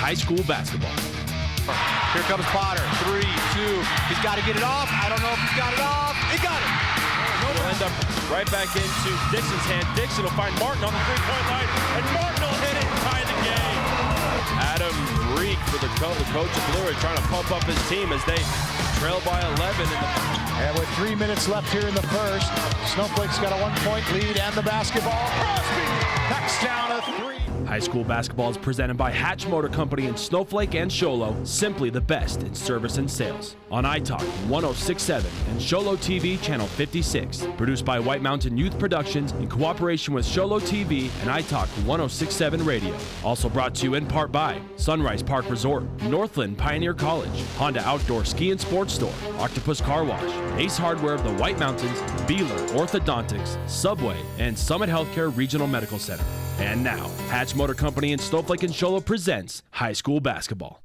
high school basketball. Here comes Potter. 3, 2. He's got to get it off. I don't know if he's got it off. He got it. It'll end up right back into Dixon's hand. Dixon will find Martin on the three-point line, and Martin will hit it and tie the game. Adam Reek for the coach of Blue are trying to pump up his team as they trail by 11. And with 3 minutes left here in the first, Snowflake's got a 1-point lead and the basketball. Crosby knocks down a 3. High school basketball is presented by Hatch Motor Company in Snowflake and Sholo, simply the best in service and sales. On iTalk 1067 and Sholo TV channel 56. Produced by White Mountain Youth Productions in cooperation with Sholo TV and iTalk 1067 Radio. Also brought to you in part by Sunrise Park Resort, Northland Pioneer College, Honda Outdoor Ski and Sports Store, Octopus Car Wash, Ace Hardware of the White Mountains, Beeler Orthodontics, Subway, and Summit Healthcare Regional Medical Center. And now, Hatch Motor Company in Snowflake and Sholo presents high school basketball.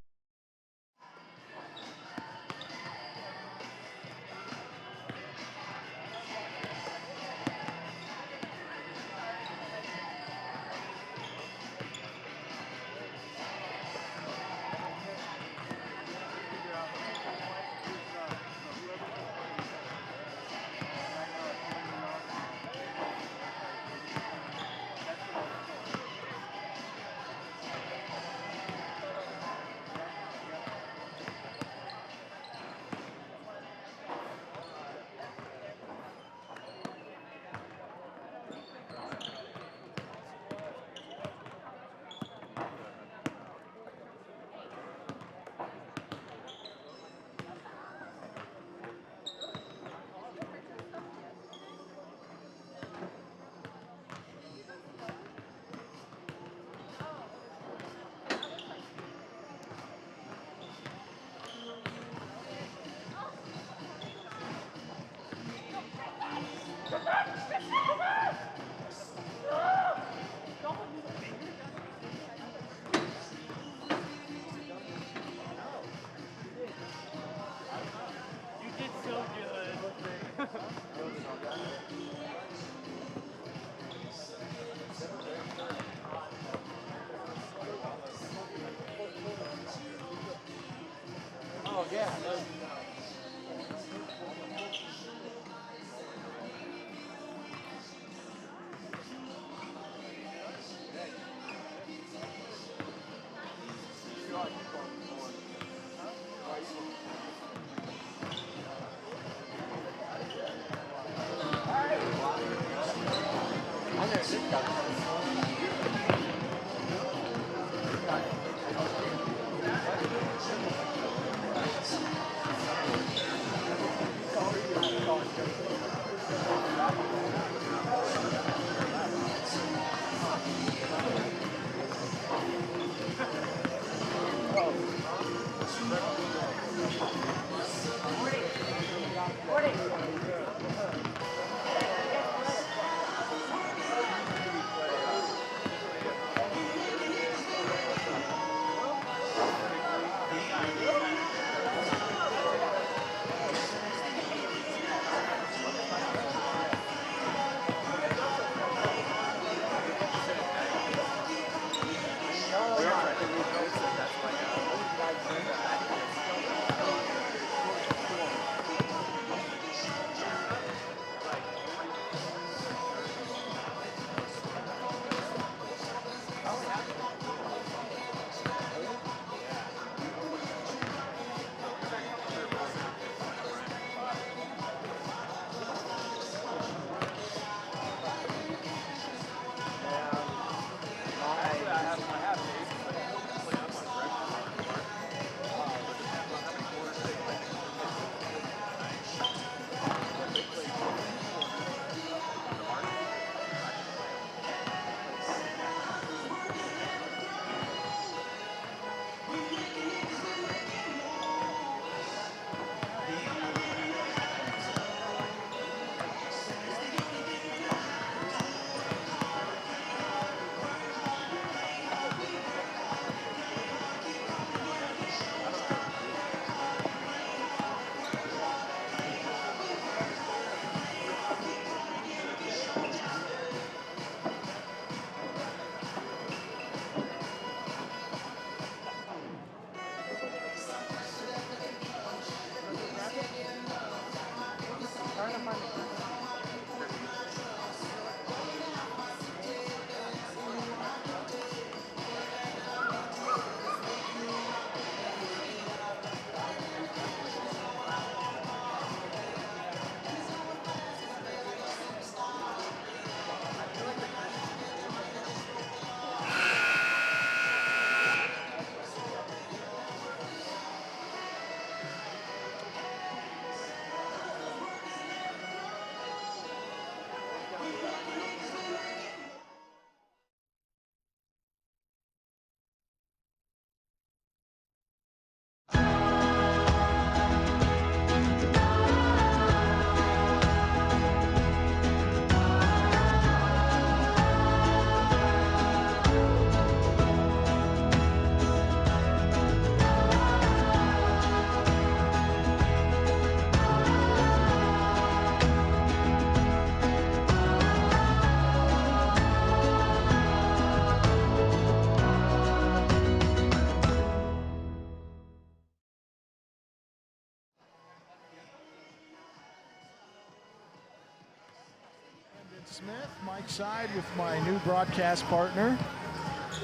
Smith, Mike Side with my new broadcast partner.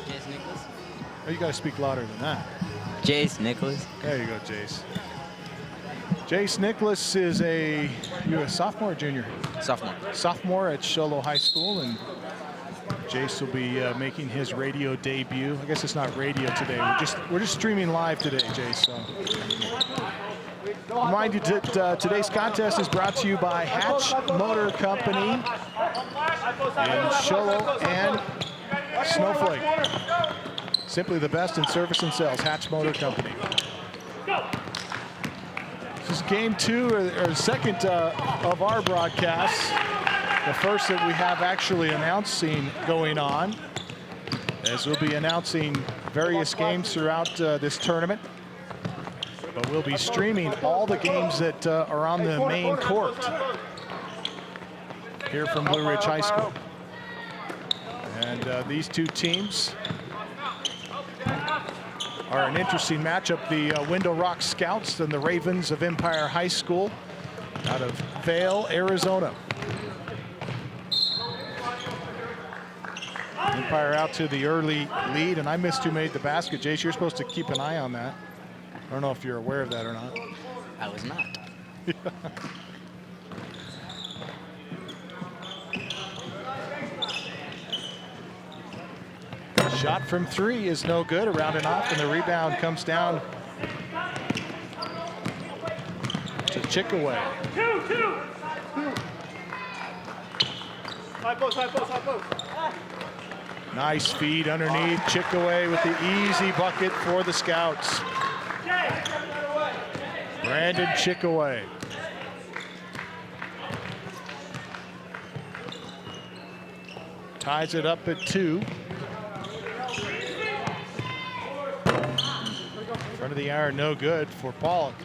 Jace Nicholas. Oh, you got to speak louder than that. Jace Nicholas. There you go, Jace. Jace Nicholas is you a sophomore or junior? Sophomore. Sophomore at Sholo High School, and Jace will be making his radio debut. I guess it's not radio today. We're just streaming live today, Jace. So. Remind you that today's contest is brought to you by Hatch Motor Company in Sholo and Snowflake. Simply the best in service and sales. Hatch Motor Company. This is game 2 or second of our broadcasts. The first that we have actually announcing going on, as we'll be announcing various games throughout this tournament. But we'll be streaming all the games that are on the main court here from Blue Ridge High School. And these two teams are an interesting matchup. The Window Rock Scouts and the Ravens of Empire High School out of Vail, Arizona. Empire out to the early lead, and I missed who made the basket. Jace, you're supposed to keep an eye on that. I don't know if you're aware of that or not. I was not. Shot from 3 is no good, around and off, and the rebound comes down to Chickaway. High post. Nice feed underneath. Chickaway with the easy bucket for the Scouts. Brandon Chickaway. Ties it up at 2. Front of the iron, no good for Pollock.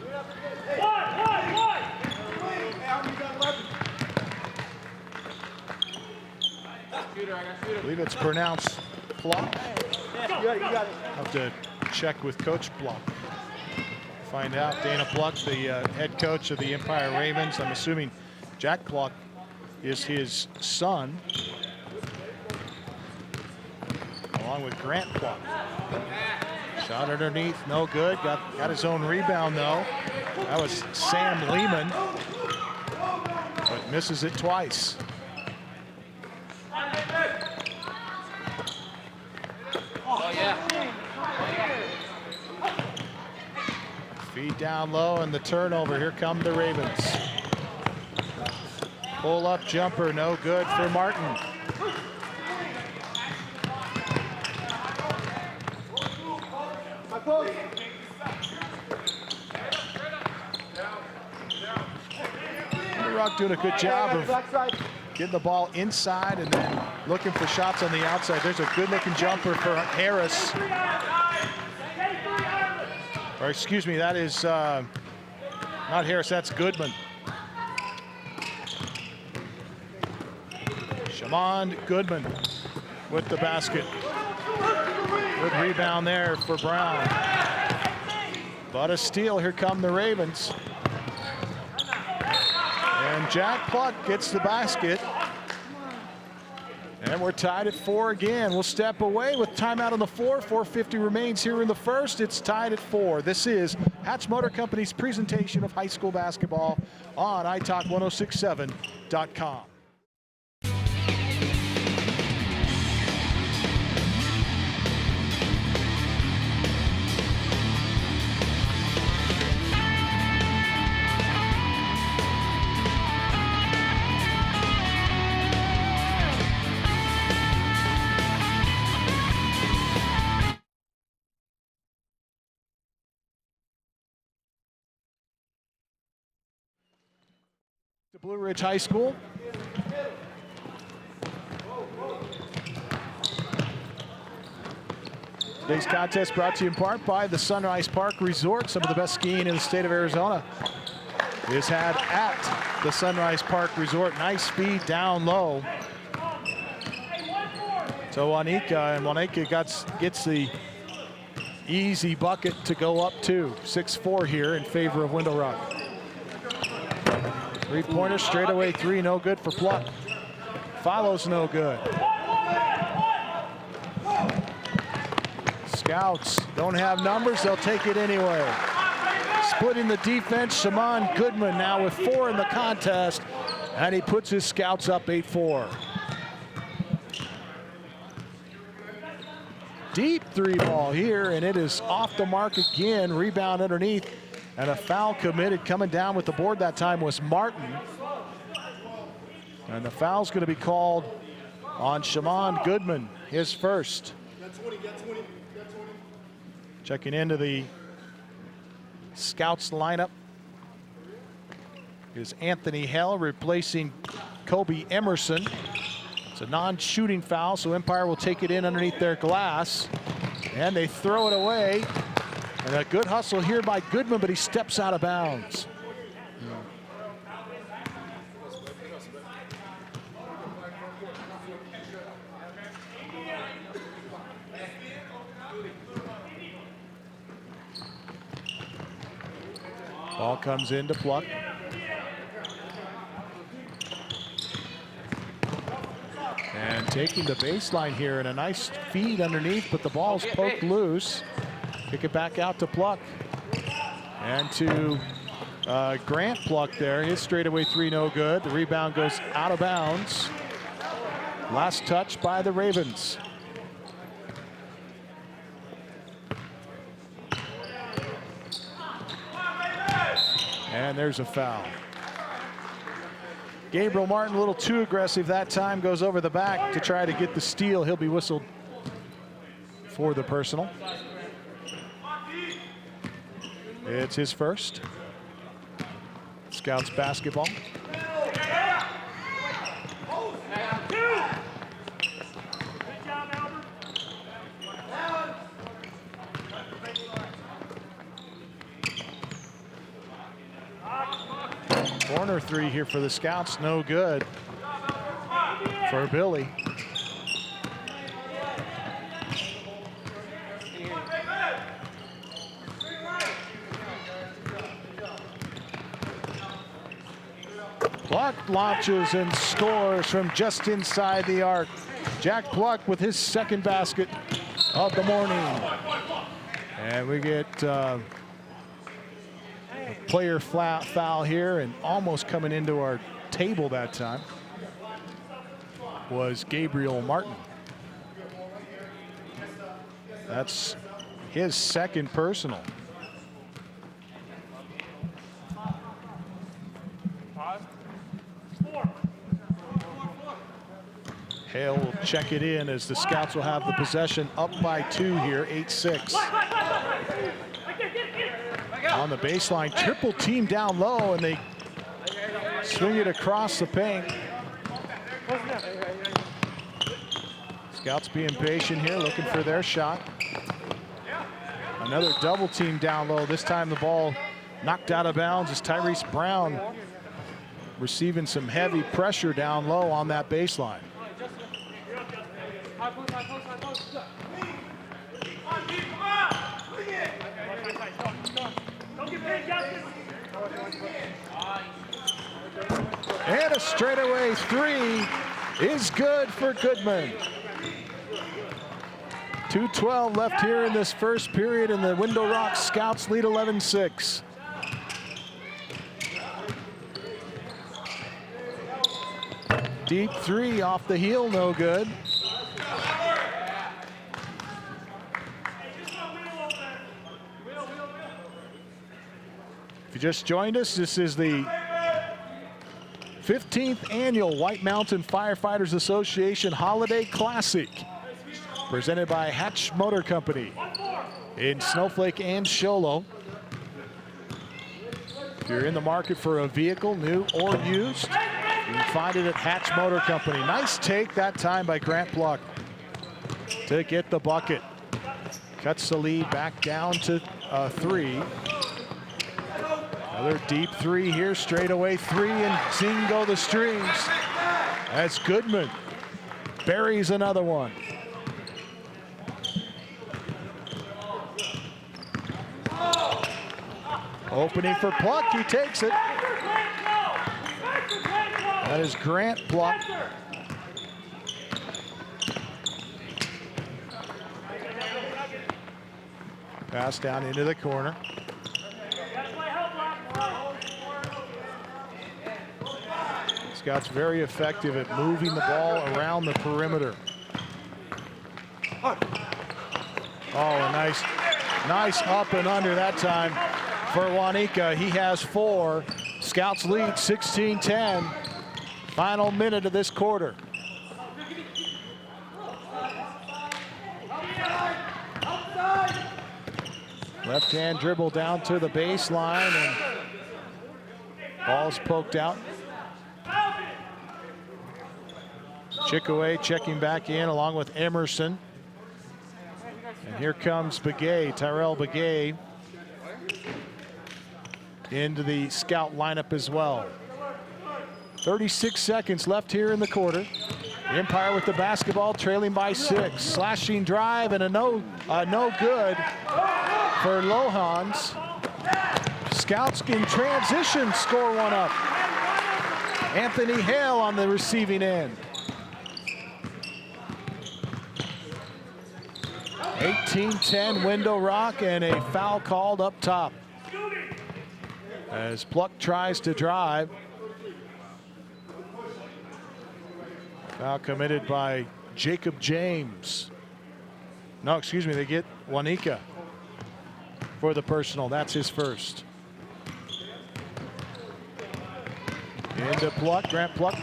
I believe it's pronounced Block. I'll have to check with Coach Block. Find out. Dana Pluck, the head coach of the Empire Ravens. I'm assuming Jack Pluck is his son, along with Grant Pluck. Shot underneath, no good. Got his own rebound though. That was Sam Lehman, but misses it twice. Feed down low and the turnover. Here come the Ravens. Pull up jumper, no good for Martin. Rock doing a good job of getting the ball inside and then looking for shots on the outside. There's a good looking jumper for Harris. Or excuse me, that is not Harris, that's Goodman. Shamond Goodman with the basket. Good rebound there for Brown. But a steal, here come the Ravens. And Jack Pluck gets the basket. And we're tied at 4 again. We'll step away with timeout on the floor. 4:50 remains here in the first. It's tied at 4. This is Hatch Motor Company's presentation of high school basketball on iTalk1067.com. Blue Ridge High School. Today's contest brought to you in part by the Sunrise Park Resort. Some of the best skiing in the state of Arizona is had at the Sunrise Park Resort. Nice speed down low to Wanika, and Wanika gets the easy bucket to go up to 6-4 here in favor of Window Rock. Three-pointer, straightaway 3, no good for Pluck. Follows no good. Scouts don't have numbers, they'll take it anyway. Splitting the defense, Shaman Goodman now with 4 in the contest, and he puts his Scouts up 8-4. Deep 3 ball here, and it is off the mark again. Rebound underneath, and a foul committed. Coming down with the board that time was Martin. And the foul's going to be called on Shaman Goodman, his first. Checking into the Scouts lineup is Anthony Hell replacing Kobe Emerson. It's a non-shooting foul, so Empire will take it in underneath their glass. And they throw it away. And a good hustle here by Goodman, but he steps out of bounds. Ball comes into Pluck. And taking the baseline here, and a nice feed underneath, but the ball's poked loose. Kick it back out to Pluck. And to Grant Pluck there. His straightaway 3 no good. The rebound goes out of bounds. Last touch by the Ravens. And there's a foul. Gabriel Martin a little too aggressive that time, goes over the back to try to get the steal. He'll be whistled for the personal. It's his first. Scouts basketball. Corner 3 here for the Scouts, no good for Billy. Pluck launches and scores from just inside the arc. Jack Pluck with his second basket of the morning. And we get a player foul here, and almost coming into our table that time was Gabriel Martin. That's his second personal. Hale will check it in as the Scouts will have the possession, up by 2 here, 8-6. On the baseline, triple team down low, and they swing it across the paint. Scouts being patient here, looking for their shot. Another double team down low. This time the ball knocked out of bounds as Tyrese Brown receiving some heavy pressure down low on that baseline. And a straightaway 3 is good for Goodman. 2:12 left here in this first period, and the Window Rock Scouts lead 11-6. Deep 3 off the heel, no good. If you just joined us, this is the 15th annual White Mountain Firefighters Association Holiday Classic, presented by Hatch Motor Company in Snowflake and Show Low. If you're in the market for a vehicle, new or used, you can find it at Hatch Motor Company. Nice take that time by Grant Pluck to get the bucket. Cuts the lead back down to 3. Another deep 3 here, straightaway 3, and zing go the strings as Goodman buries another one. Opening for Pluck, he takes it. That is Grant Pluck. Pass down into the corner. Scouts very effective at moving the ball around the perimeter. Oh, a nice up and under that time for Wanika. He has 4. Scouts lead 16-10. Final minute of this quarter. Left-hand dribble down to the baseline, and ball's poked out. Chickaway checking back in along with Emerson. And here comes Begay, Tyrell Begay, into the Scout lineup as well. 36 seconds left here in the quarter. Empire with the basketball, trailing by 6. Slashing drive and a no good for Lohans. Scouts in transition score one up. Anthony Hale on the receiving end. 18-10 window rock, and a foul called up top as Pluck tries to drive. Foul committed by Jacob James. No, excuse me, they get Wanika for the personal. That's his first. Into Pluck, Grant Pluck.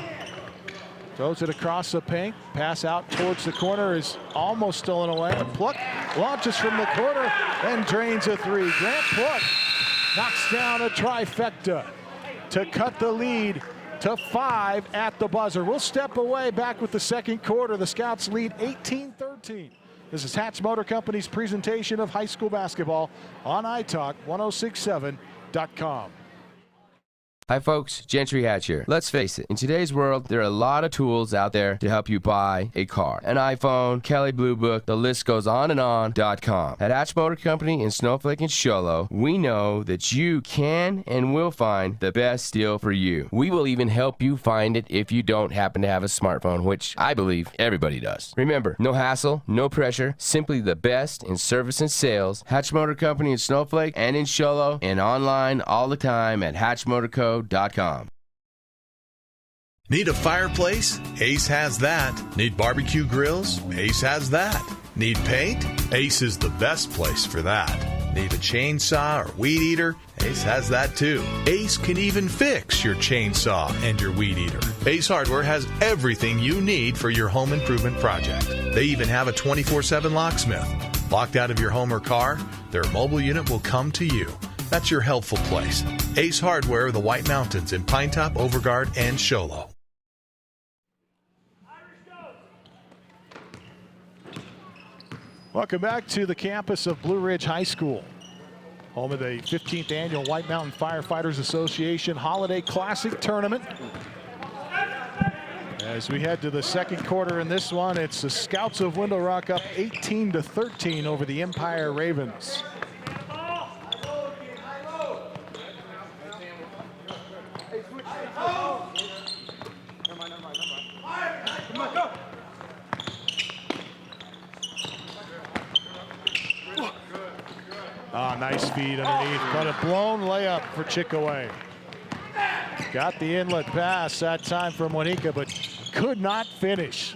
Throws it across the paint. Pass out towards the corner is almost stolen away. Pluck launches from the corner and drains a 3. Grant Pluck knocks down a trifecta to cut the lead to 5 at the buzzer. We'll step away, back with the second quarter. The Scouts lead 18-13. This is Hatch Motor Company's presentation of high school basketball on iTalk 1067.com. Hi folks, Gentry Hatch here. Let's face it, in today's world, there are a lot of tools out there to help you buy a car. An iPhone, Kelly Blue Book, the list goes on and on.com. At Hatch Motor Company in Snowflake and Sholo, we know that you can and will find the best deal for you. We will even help you find it if you don't happen to have a smartphone, which I believe everybody does. Remember, no hassle, no pressure, simply the best in service and sales. Hatch Motor Company in Snowflake and in Sholo, and online all the time at hatchmotorco.com. Need a fireplace? Ace has that. Need barbecue grills? Ace has that. Need paint? Ace is the best place for that. Need a chainsaw or weed eater? Ace has that too. Ace can even fix your chainsaw and your weed eater. Ace Hardware has everything you need for your home improvement project. They even have a 24/7 locksmith. Locked out of your home or car? Their mobile unit will come to you. That's your helpful place. Ace Hardware of the White Mountains in Pinetop, Overguard, and Sholo. Welcome back to the campus of Blue Ridge High School, home of the 15th annual White Mountain Firefighters Association Holiday Classic Tournament. As we head to the second quarter in this one, it's the Scouts of Window Rock up 18-13 over the Empire Ravens. Nice feed underneath, but a blown layup for Chickaway. Got the inlet pass that time from Wanika, but could not finish.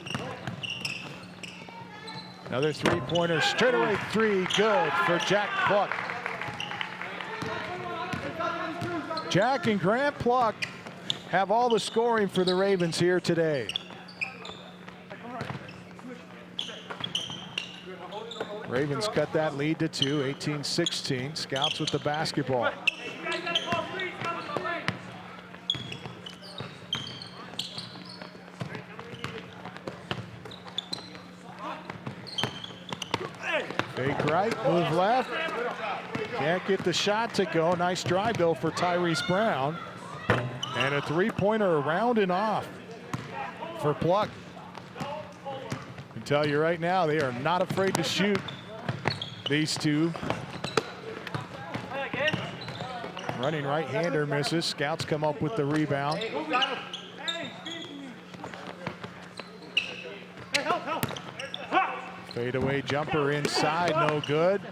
Another three-pointer, straightaway 3, good for Jack Pluck. Jack and Grant Pluck have all the scoring for the Ravens here today. Ravens cut that lead to 2, 18-16. Scouts with the basketball. Fake right, move left. Can't get the shot to go. Nice drive though for Tyrese Brown. And a three-pointer around and off for Pluck. I can tell you right now, they are not afraid to shoot, these two. Running right-hander misses. Scouts come up with the rebound. Fadeaway jumper inside, no good.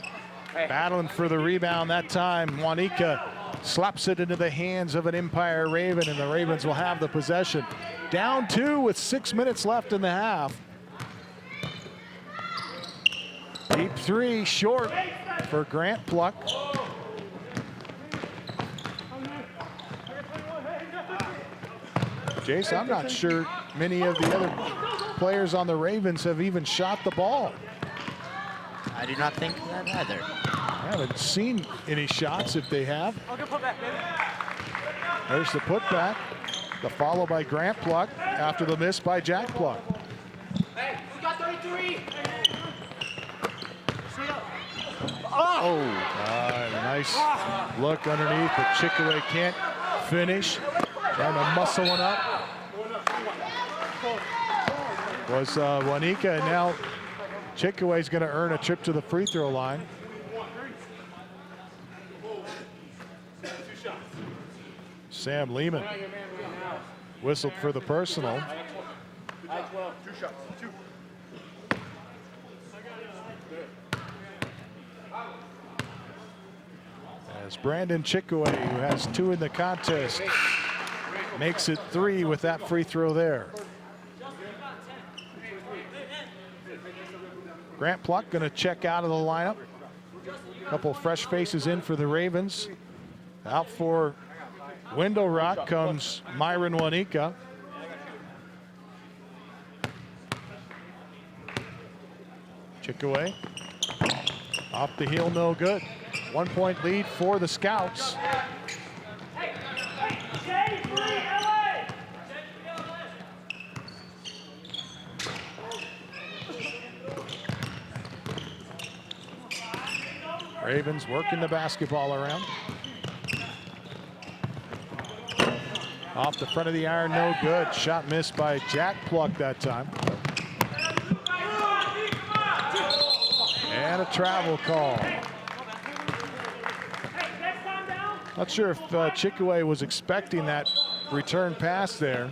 Battling for the rebound that time. Juanica slaps it into the hands of an Empire Raven, and the Ravens will have the possession. Down 2 with 6 minutes left in the half. Deep 3 short for Grant Pluck. Jason, I'm not sure many of the other players on the Ravens have even shot the ball. I do not think that either. I haven't seen any shots if they have. There's the putback. The follow by Grant Pluck after the miss by Jack Pluck. Hey, we got 33. Oh, nice look underneath, but Chickaway can't finish. Trying to muscle one up. Was Juanica, and now Chickaway's going to earn a trip to the free throw line. Sam Lehman whistled for the personal. As Brandon Chickaway, who has 2 in the contest, makes it 3 with that free throw there. Grant Pluck going to check out of the lineup. A couple fresh faces in for the Ravens. Out for Window Rock comes Myron Juanica. Chickaway off the heel, no good. 1 point lead for the Scouts. Ravens working the basketball around. Off the front of the iron, no good. Shot missed by Jack Pluck that time. And a travel call. Not sure if Chickaway was expecting that return pass there,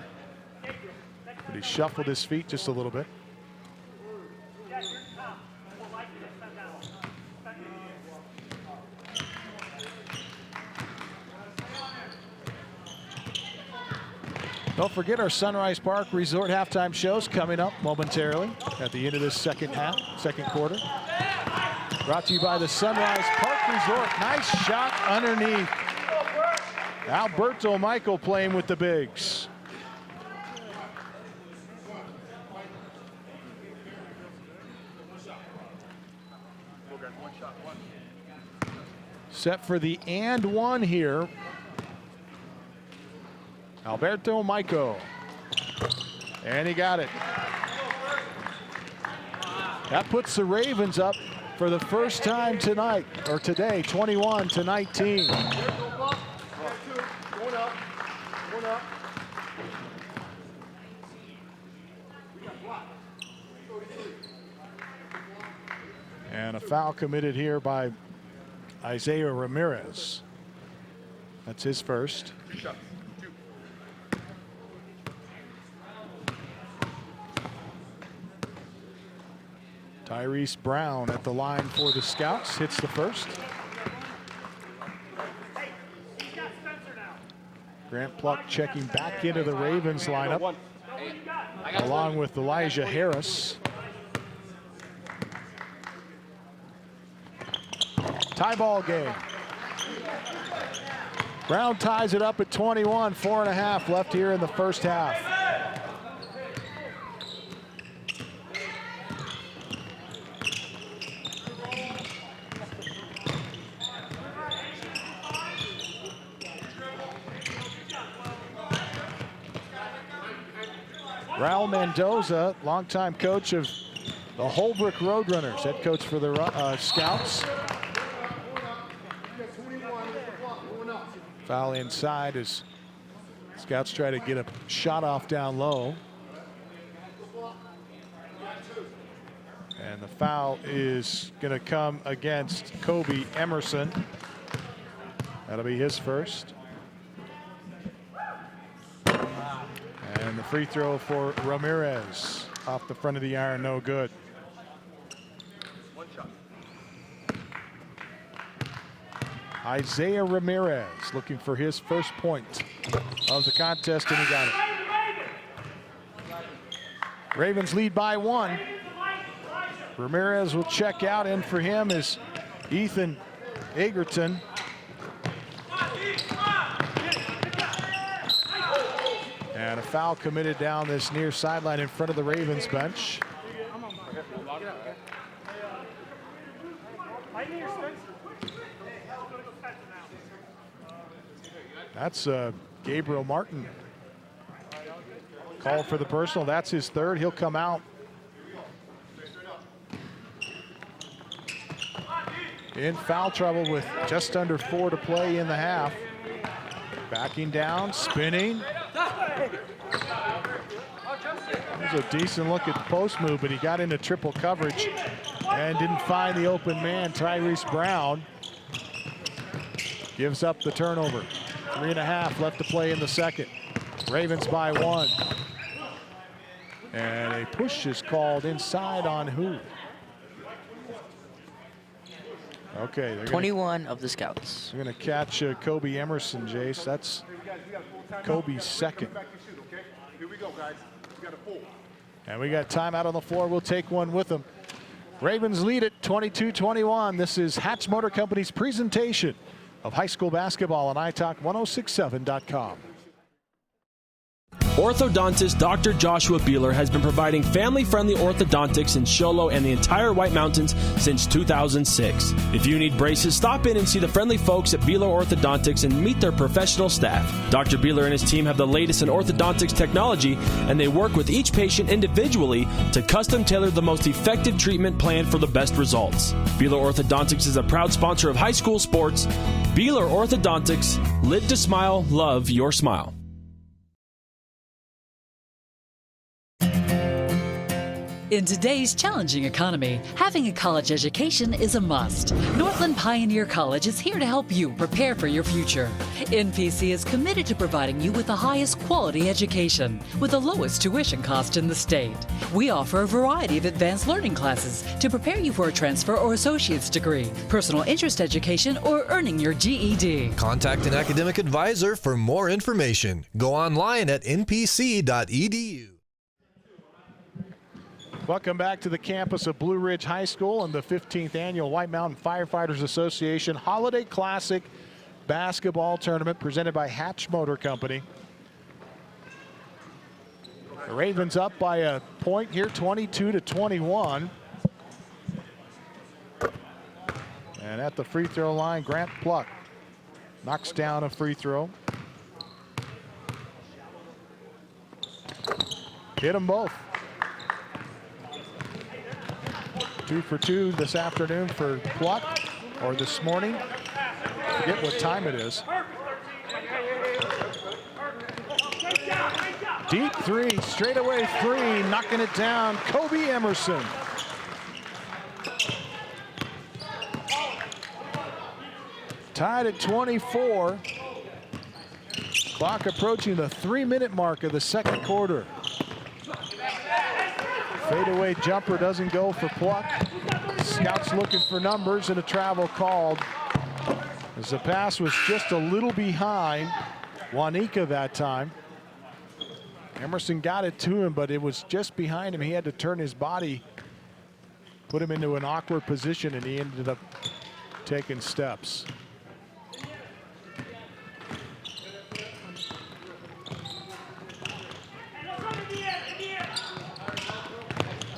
but he shuffled his feet just a little bit. Don't forget our Sunrise Park Resort halftime shows coming up momentarily at the end of this second quarter. Brought to you by the Sunrise Park Resort. Nice shot underneath. Alberto Michael playing with the bigs. Set for the and one here. Alberto Michael. And he got it. That puts the Ravens up for the first time tonight, or today, 21-19. And a foul committed here by Isaiah Ramirez. That's his first. Tyrese Brown at the line for the Scouts, hits the first. Grant Pluck checking back into the Ravens lineup, along with Elijah Harris. Tie ball game. Brown ties it up at 21, 4.5 left here in the first half. Raul Mendoza, longtime coach of the Holbrook Roadrunners, head coach for the Scouts. Foul inside as Scouts try to get a shot off down low. And the foul is going to come against Kobe Emerson. That'll be his first. And the free throw for Ramirez off the front of the iron, no good. Isaiah Ramirez looking for his first point of the contest, and he got it. Ravens lead by 1. Ramirez will check out, and for him is Ethan Egerton. And a foul committed down this near sideline in front of the Ravens bench. That's Gabriel Martin. Call for the personal. That's his third. He'll come out. In foul trouble with just under 4 to play in the half. Backing down, spinning. There's a decent look at the post move, but he got into triple coverage and didn't find the open man. Tyrese Brown gives up the turnover. 3.5 left to play in the second. Ravens by 1. And a push is called inside on who? Okay. 21 of the Scouts. They're going to catch Kobe Emerson, Jace. That's Kobe's second. Here we go, guys. We got a full. And we got timeout on the floor. We'll take one with them. Ravens lead it 22-21. This is Hatch Motor Company's presentation of high school basketball on iTalk1067.com. Orthodontist Dr. Joshua Beeler has been providing family-friendly orthodontics in Show Low and the entire White Mountains since 2006. If you need braces, stop in and see the friendly folks at Beeler Orthodontics and meet their professional staff. Dr. Beeler and his team have the latest in orthodontics technology, and they work with each patient individually to custom tailor the most effective treatment plan for the best results. Beeler Orthodontics is a proud sponsor of high school sports. Beeler Orthodontics, live to smile, love your smile. In today's challenging economy, having a college education is a must. Northland Pioneer College is here to help you prepare for your future. NPC is committed to providing you with the highest quality education with the lowest tuition cost in the state. We offer a variety of advanced learning classes to prepare you for a transfer or associate's degree, personal interest education, or earning your GED. Contact an academic advisor for more information. Go online at npc.edu. Welcome back to the campus of Blue Ridge High School and the 15th annual White Mountain Firefighters Association Holiday Classic Basketball Tournament presented by Hatch Motor Company. The Ravens up by a point here, 22-21. And at the free throw line, Grant Pluck knocks down a free throw. Hit them both. 2 for 2 this afternoon for Pluck, or this morning. Forget what time it is. Deep three, straightaway three, knocking it down, Kobe Emerson. Tied at 24. Clock approaching the 3-minute mark of the second quarter. Fadeaway jumper doesn't go for Pluck. Scouts looking for numbers and a travel called. As the pass was just a little behind Wanika that time. Emerson got it to him, but it was just behind him. He had to turn his body, put him into an awkward position, and he ended up taking steps.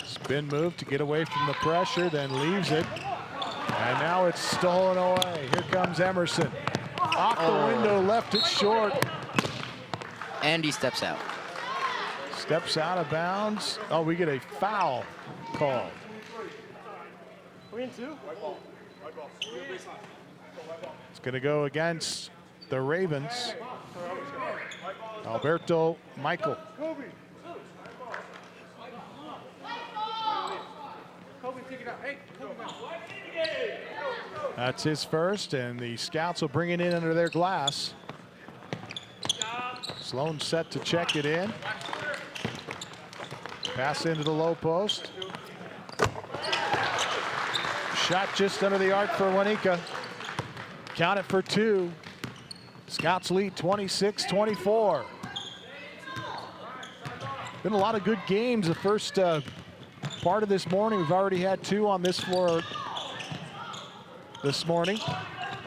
Spin move to get away from the pressure, then leaves it. And now it's stolen away. Here comes Emerson. Off the window, left it short. And he steps out. Steps out of bounds. Oh, we get a foul call. It's going to go against the Ravens. Alberto Michael. That's his first, and the Scouts will bring it in under their glass. Sloan set to check it in. Pass into the low post. Shot just under the arc for Wanika. count it for 2. Scouts lead 26-24. Been a lot of good games the first part of this morning. We've already had 2 on this floor this morning.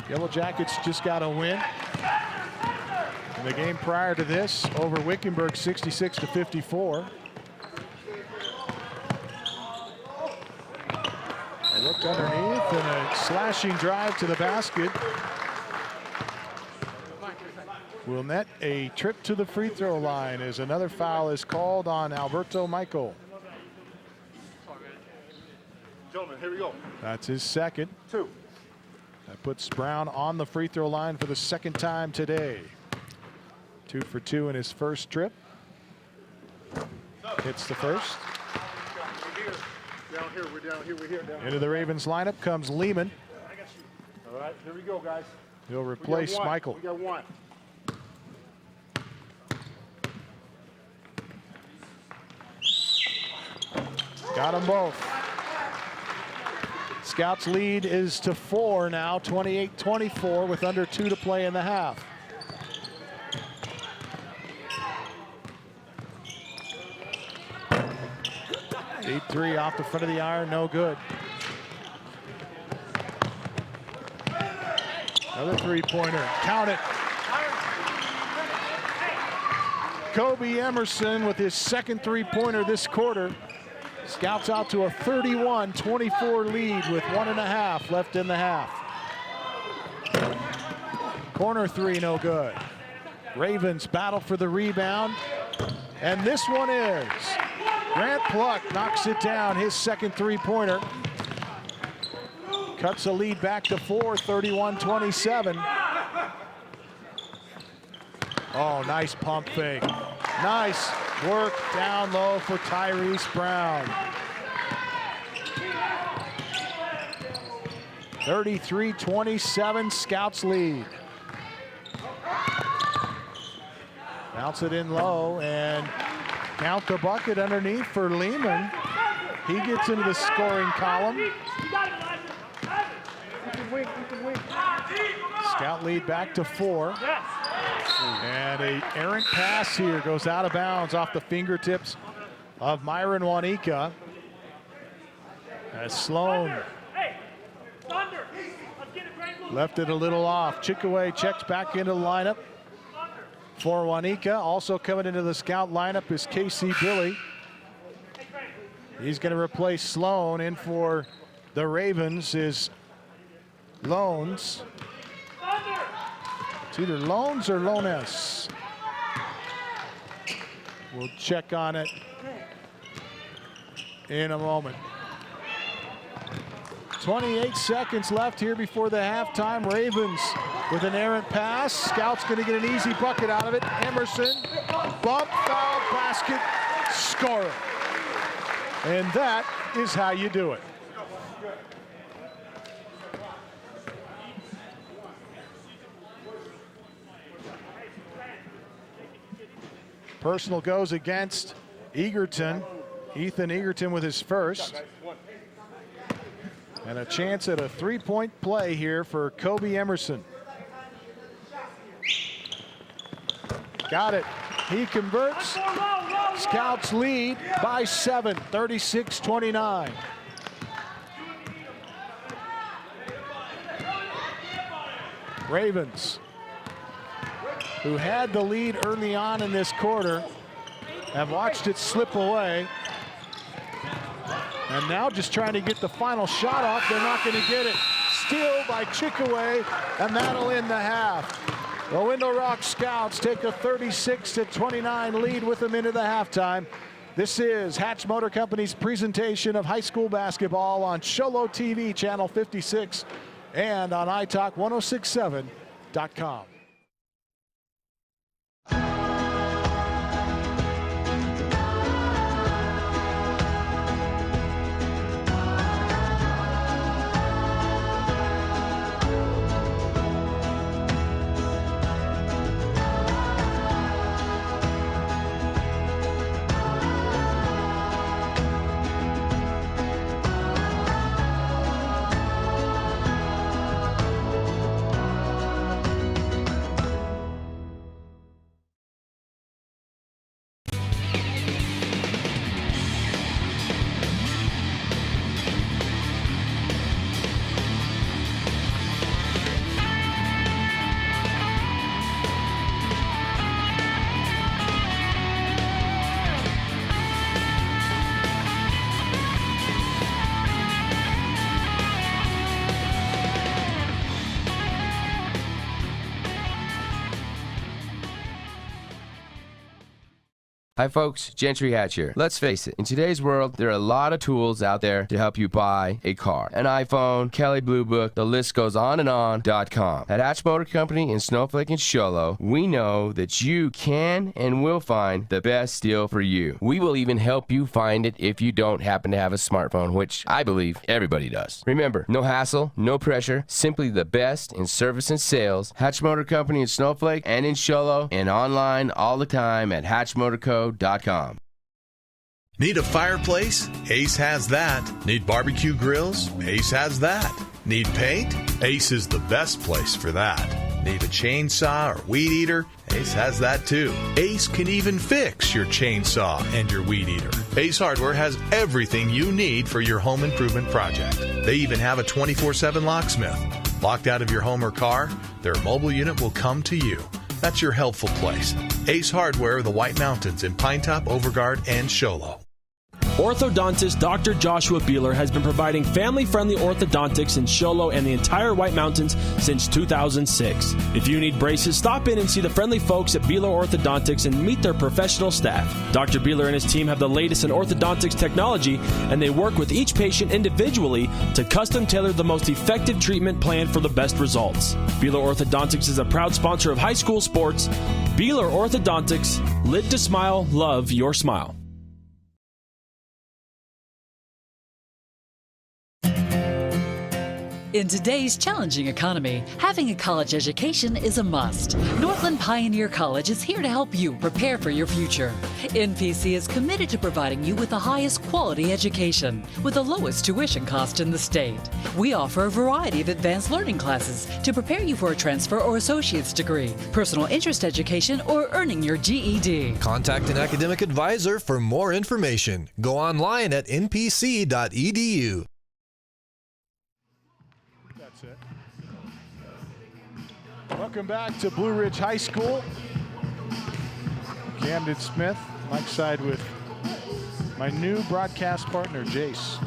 Yellow Jackets just got a win. In the game prior to this, over Wickenburg, 66-54. A look underneath and a slashing drive to the basket. Will net a trip to the free throw line as another foul is called on Alberto Michael. Gentlemen, here we go. That's his second. 2. That puts Brown on the free throw line for the second time today. 2 for 2 in his first trip. Hits the first. Down here, we're down here, we're here. Down Into the Ravens lineup comes Lehman. All right, here we go, guys. He'll replace Michael. We got 1. Got them both. Scouts lead is to 4 now, 28-24 with under 2 to play in the half. Deep 3 off the front of the iron, no good. Another 3-pointer, count it. Kobe Emerson with his second 3-pointer this quarter. Scouts out to a 31-24 lead with 1.5 left in the half. Corner 3, no good. Ravens battle for the rebound. And this one is. Grant Pluck knocks it down, his second 3-pointer. Cuts a lead back to 4, 31-27. Oh, nice pump fake. Nice work down low for Tyrese Brown. 33-27, Scouts lead. Bounce it in low and count the bucket underneath for Lehman. He gets into the scoring column. Scout lead back to 4. And an errant pass here goes out of bounds off the fingertips of Myron Wanika. As Sloan left it a little off. Chickaway checks back into the lineup for Wanika. Also coming into the Scout lineup is KC Billy. He's going to replace Sloan. In for the Ravens is Loans. It's either Loans or Lones. We'll check on it in a moment. 28 seconds left here before the halftime. Ravens with an errant pass. Scout's going to get an easy bucket out of it. Emerson, bump, foul, basket, score. And that is how you do it. Personal goes against Egerton. Ethan Egerton with his first. And a chance at a 3-point play here for Kobe Emerson. Got it. He converts. Scouts lead by 7, 36-29. Ravens, who had the lead early on in this quarter, have watched it slip away. And now just trying to get the final shot off. They're not going to get it. Steal by Chickaway, and that'll end the half. The Window Rock Scouts take a 36-29 lead with them into the halftime. This is Hatch Motor Company's presentation of high school basketball on Sholo TV, channel 56, and on iTalk 1067.com. Hi folks, Gentry Hatch here. Let's face it, in today's world, there are a lot of tools out there to help you buy a car. An iPhone, Kelly Blue Book, the list goes on and on.com. At Hatch Motor Company in Snowflake and Sholo, we know that you can and will find the best deal for you. We will even help you find it if you don't happen to have a smartphone, which I believe everybody does. Remember, no hassle, no pressure, simply the best in service and sales. Hatch Motor Company in Snowflake and in Sholo, and online all the time at hatchmotorco.com. Need a fireplace? Ace has that. Need barbecue grills? Ace has that. Need paint? Ace is the best place for that. Need a chainsaw or weed eater? Ace has that too. Ace can even fix your chainsaw and your weed eater. Ace Hardware has everything you need for your home improvement project. They even have a 24/7 locksmith. Locked out of your home or car? Their mobile unit will come to you. That's your helpful place. Ace Hardware, the White Mountains in Pinetop, Overguard, and Sholo. Orthodontist Dr. Joshua Beeler has been providing family-friendly orthodontics in Sholo and the entire White Mountains since 2006. If you need braces, stop in and see the friendly folks at Beeler Orthodontics and meet their professional staff. Dr. Beeler and his team have the latest in orthodontics technology, and they work with each patient individually to custom tailor the most effective treatment plan for the best results. Beeler Orthodontics is a proud sponsor of high school sports. Beeler Orthodontics, live to smile, love your smile. In today's challenging economy, having a college education is a must. Northland Pioneer College is here to help you prepare for your future. NPC is committed to providing you with the highest quality education with the lowest tuition cost in the state. We offer a variety of advanced learning classes to prepare you for a transfer or associate's degree, personal interest education, or earning your GED. Contact an academic advisor for more information. Go online at npc.edu. Welcome back to Blue Ridge High School. Camden Smith, Mike side with my new broadcast partner, Jace,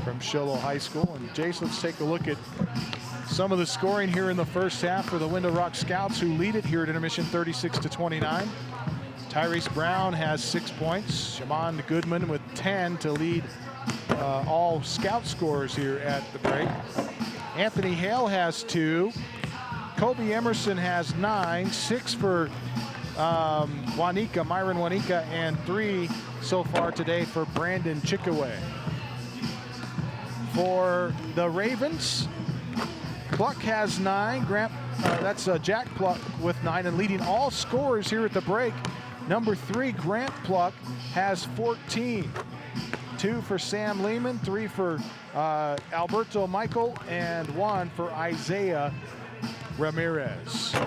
from Sholo High School. And Jace, let's take a look at some of the scoring here in the first half for the Window Rock Scouts, who lead it here at intermission 36-29. Tyrese Brown has 6 points. Shaman Goodman with 10 to lead all Scout scorers here at the break. Anthony Hale has 2. Kobe Emerson has 9, 6 for Myron Wanika, and 3 so far today for Brandon Chickaway. For the Ravens, Pluck has 9. That's Jack Pluck with 9, and leading all scorers here at the break. Number 3, Grant Pluck, has 14. 2 for Sam Lehman, 3 for Alberto Michael, and 1 for Isaiah Ramirez. I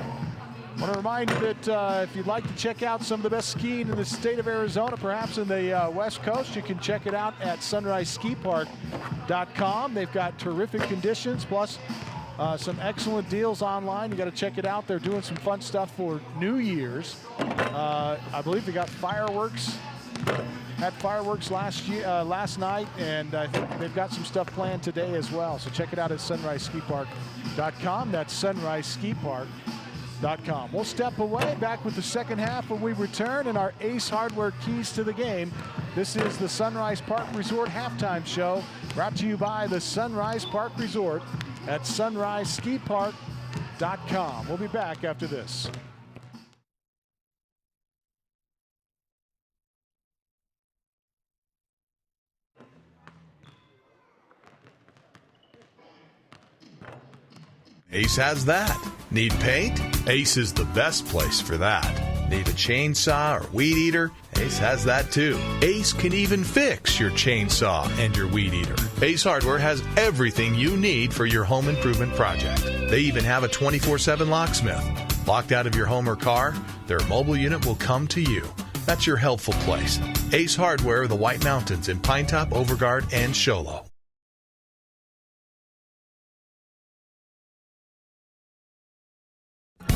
want to remind you that if you'd like to check out some of the best skiing in the state of Arizona, perhaps in the West Coast, you can check it out at sunriseskipark.com. They've got terrific conditions, plus some excellent deals online. You got to check it out. They're doing some fun stuff for New Year's. I believe they got fireworks. Had fireworks last night, and I think they've got some stuff planned today as well. So check it out at sunriseskipark.com. That's sunriseskipark.com. We'll step away, back with the second half when we return and our Ace Hardware keys to the game. This is the Sunrise Park Resort halftime show, brought to you by the Sunrise Park Resort at sunriseskipark.com. We'll be back after this. Ace has that. Need paint? Ace is the best place for that. Need a chainsaw or weed eater? Ace has that too. Ace can even fix your chainsaw and your weed eater. Ace Hardware has everything you need for your home improvement project. They even have a 24/7 locksmith. Locked out of your home or car? Their mobile unit will come to you. That's your helpful place. Ace Hardware, the White Mountains in Pinetop, Overguard, and Sholo.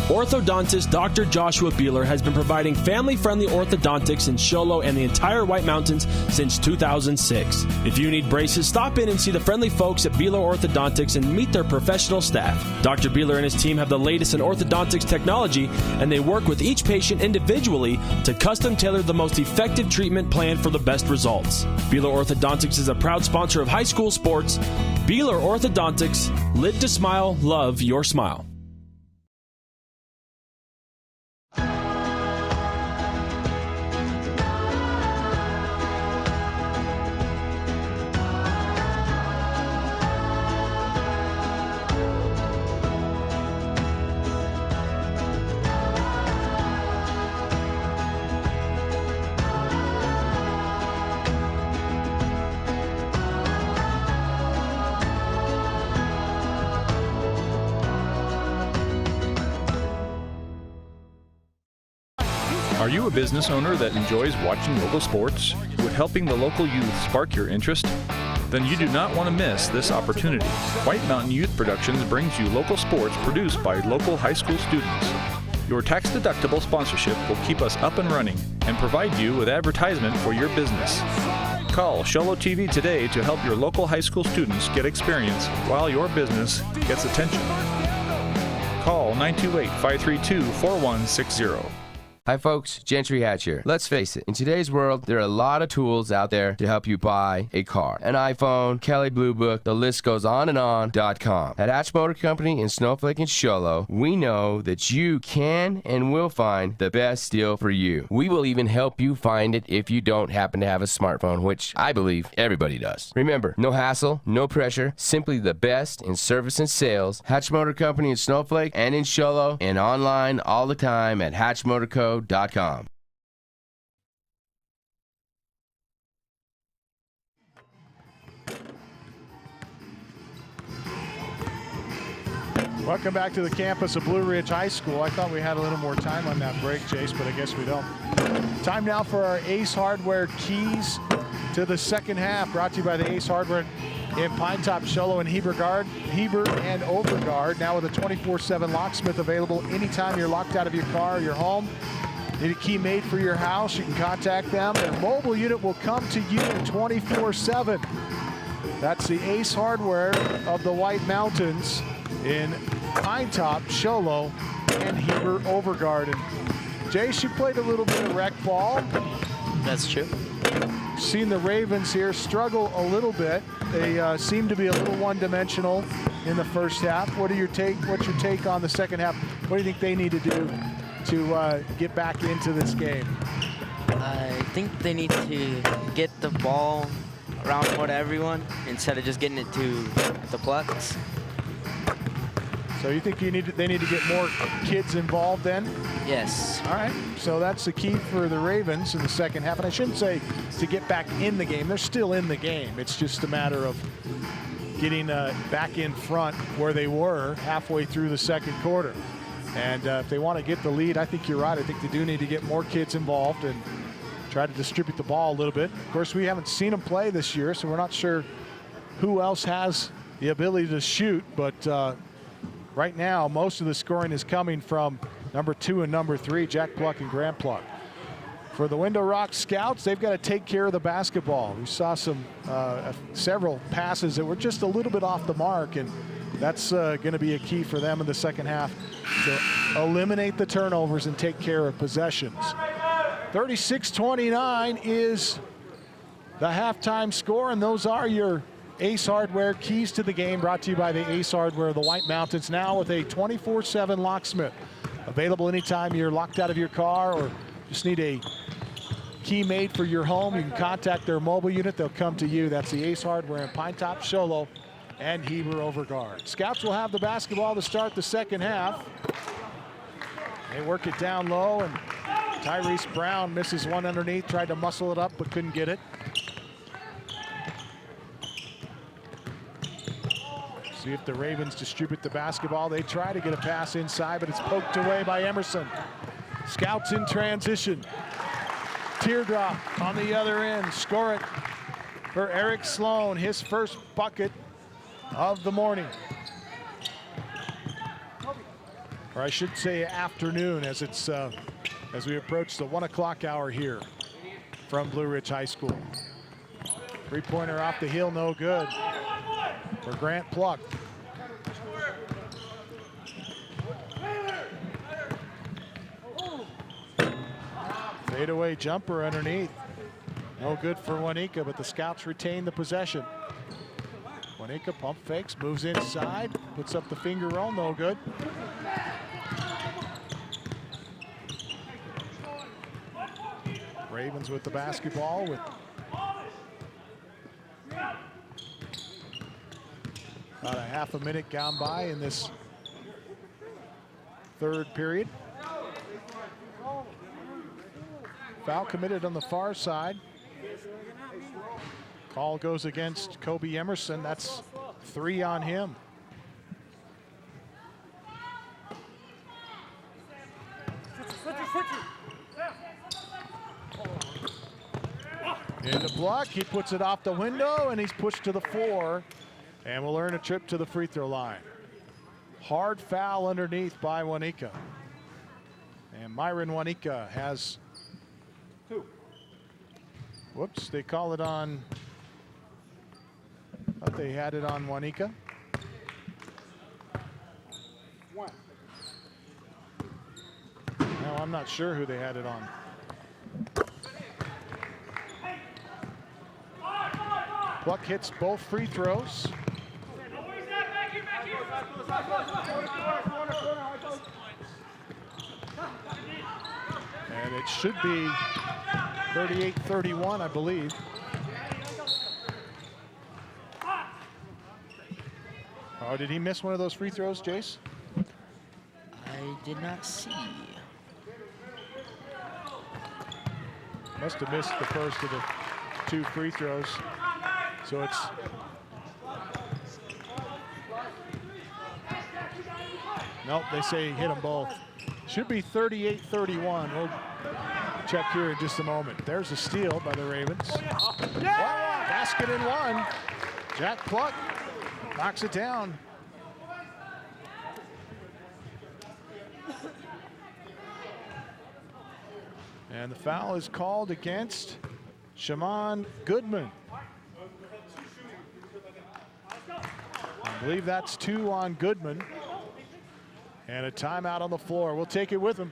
Orthodontist Dr. Joshua Beeler has been providing family-friendly orthodontics in Show Low and the entire White Mountains since 2006. If you need braces, stop in and see the friendly folks at Beeler Orthodontics and meet their professional staff. Dr. Beeler and his team have the latest in orthodontics technology, and they work with each patient individually to custom tailor the most effective treatment plan for the best results. Beeler Orthodontics is a proud sponsor of high school sports. Beeler Orthodontics, live to smile, love your smile. Are you a business owner that enjoys watching local sports? Would helping the local youth spark your interest? Then you do not want to miss this opportunity. White Mountain Youth Productions brings you local sports produced by local high school students. Your tax-deductible sponsorship will keep us up and running and provide you with advertisement for your business. Call Sholo TV today to help your local high school students get experience while your business gets attention. Call 928-532-4160. Hi folks, Gentry Hatch here. Let's face it, in today's world, there are a lot of tools out there to help you buy a car. An iPhone, Kelley Blue Book, the list goes on and on.com. At Hatch Motor Company in Snowflake and Show Low, we know that you can and will find the best deal for you. We will even help you find it if you don't happen to have a smartphone, which I believe everybody does. Remember, no hassle, no pressure, simply the best in service and sales. Hatch Motor Company in Snowflake and in Show Low, and online all the time at hatchmotorco.com. Welcome back to the campus of Blue Ridge High School. I thought we had a little more time on that break, Chase, but I guess we don't. Time now for our Ace Hardware keys to the second half, brought to you by the Ace Hardware in Pine Top, Show Low, and Heber and Overguard. Now with a 24/7 locksmith available anytime you're locked out of your car or your home. Need a key made for your house, you can contact them. Their mobile unit will come to you 24/7. That's the Ace Hardware of the White Mountains in Pine Top, Show Low, and Heber Overguard. And Jace, you played a little bit of rec ball. That's true. Seen the Ravens here struggle a little bit. They seem to be a little one-dimensional in the first half. What's your take on the second half? What do you think they need to do to get back into this game? I think they need to get the ball around more to everyone instead of just getting it to the Plucks. So you think they need to get more kids involved then? Yes. All right. So that's the key for the Ravens in the second half. And I shouldn't say to get back in the game. They're still in the game. It's just a matter of getting back in front where they were halfway through the second quarter. And if they want to get the lead, I think you're right. I think they do need to get more kids involved and try to distribute the ball a little bit. Of course, we haven't seen them play this year, so we're not sure who else has the ability to shoot. But right now, most of the scoring is coming from number 2 and number 3, Jack Pluck and Grant Pluck. For the Window Rock Scouts, they've got to take care of the basketball. We saw several passes that were just a little bit off the mark, and that's going to be a key for them in the second half to eliminate the turnovers and take care of possessions. 36-29 is the halftime score, and those are your Ace Hardware keys to the game, brought to you by the Ace Hardware of the White Mountains, now with a 24/7 locksmith. Available anytime you're locked out of your car or just need a key made for your home. You can contact their mobile unit. They'll come to you. That's the Ace Hardware in Pine Top, Show Low, and Heber Overguard. Scouts will have the basketball to start the second half. They work it down low, and Tyrese Brown misses one underneath, tried to muscle it up but couldn't get it. See if the Ravens distribute the basketball. They try to get a pass inside, but it's poked away by Emerson. Scouts in transition. Teardrop on the other end. Score it for Eric Sloan, his first bucket of the morning. or I should say afternoon, as it's as we approach the 1 o'clock hour here from Blue Ridge High School. Three-pointer off the heel, no good for Grant Pluck. Fadeaway jumper underneath. No good for Wanika, but the Scouts retain the possession. Wanika pump fakes, moves inside, puts up the finger roll, no good. Ravens with the basketball with about a half a minute gone by in this third period. Foul committed on the far side. Call goes against Kobe Emerson. That's 3 on him. In the block, he puts it off the window and he's pushed to the floor and will earn a trip to the free throw line. Hard foul underneath by Wanika. And Myron Wanika has 2. Whoops, they call it on, I thought they had it on Wanika. 1. No, I'm not sure who they had it on. Pluck hits both free throws. And it should be 38-31, I believe. Oh, did he miss one of those free throws, Jace? I did not see. Must have missed the first of the 2 free throws. So it's nope, they say he hit them both. Should be 38-31. We'll check here in just a moment. There's a steal by the Ravens. Basket in one. Jack Pluck knocks it down. And the foul is called against Shaman Goodman. I believe that's 2 on Goodman. And a timeout on the floor. We'll take it with him.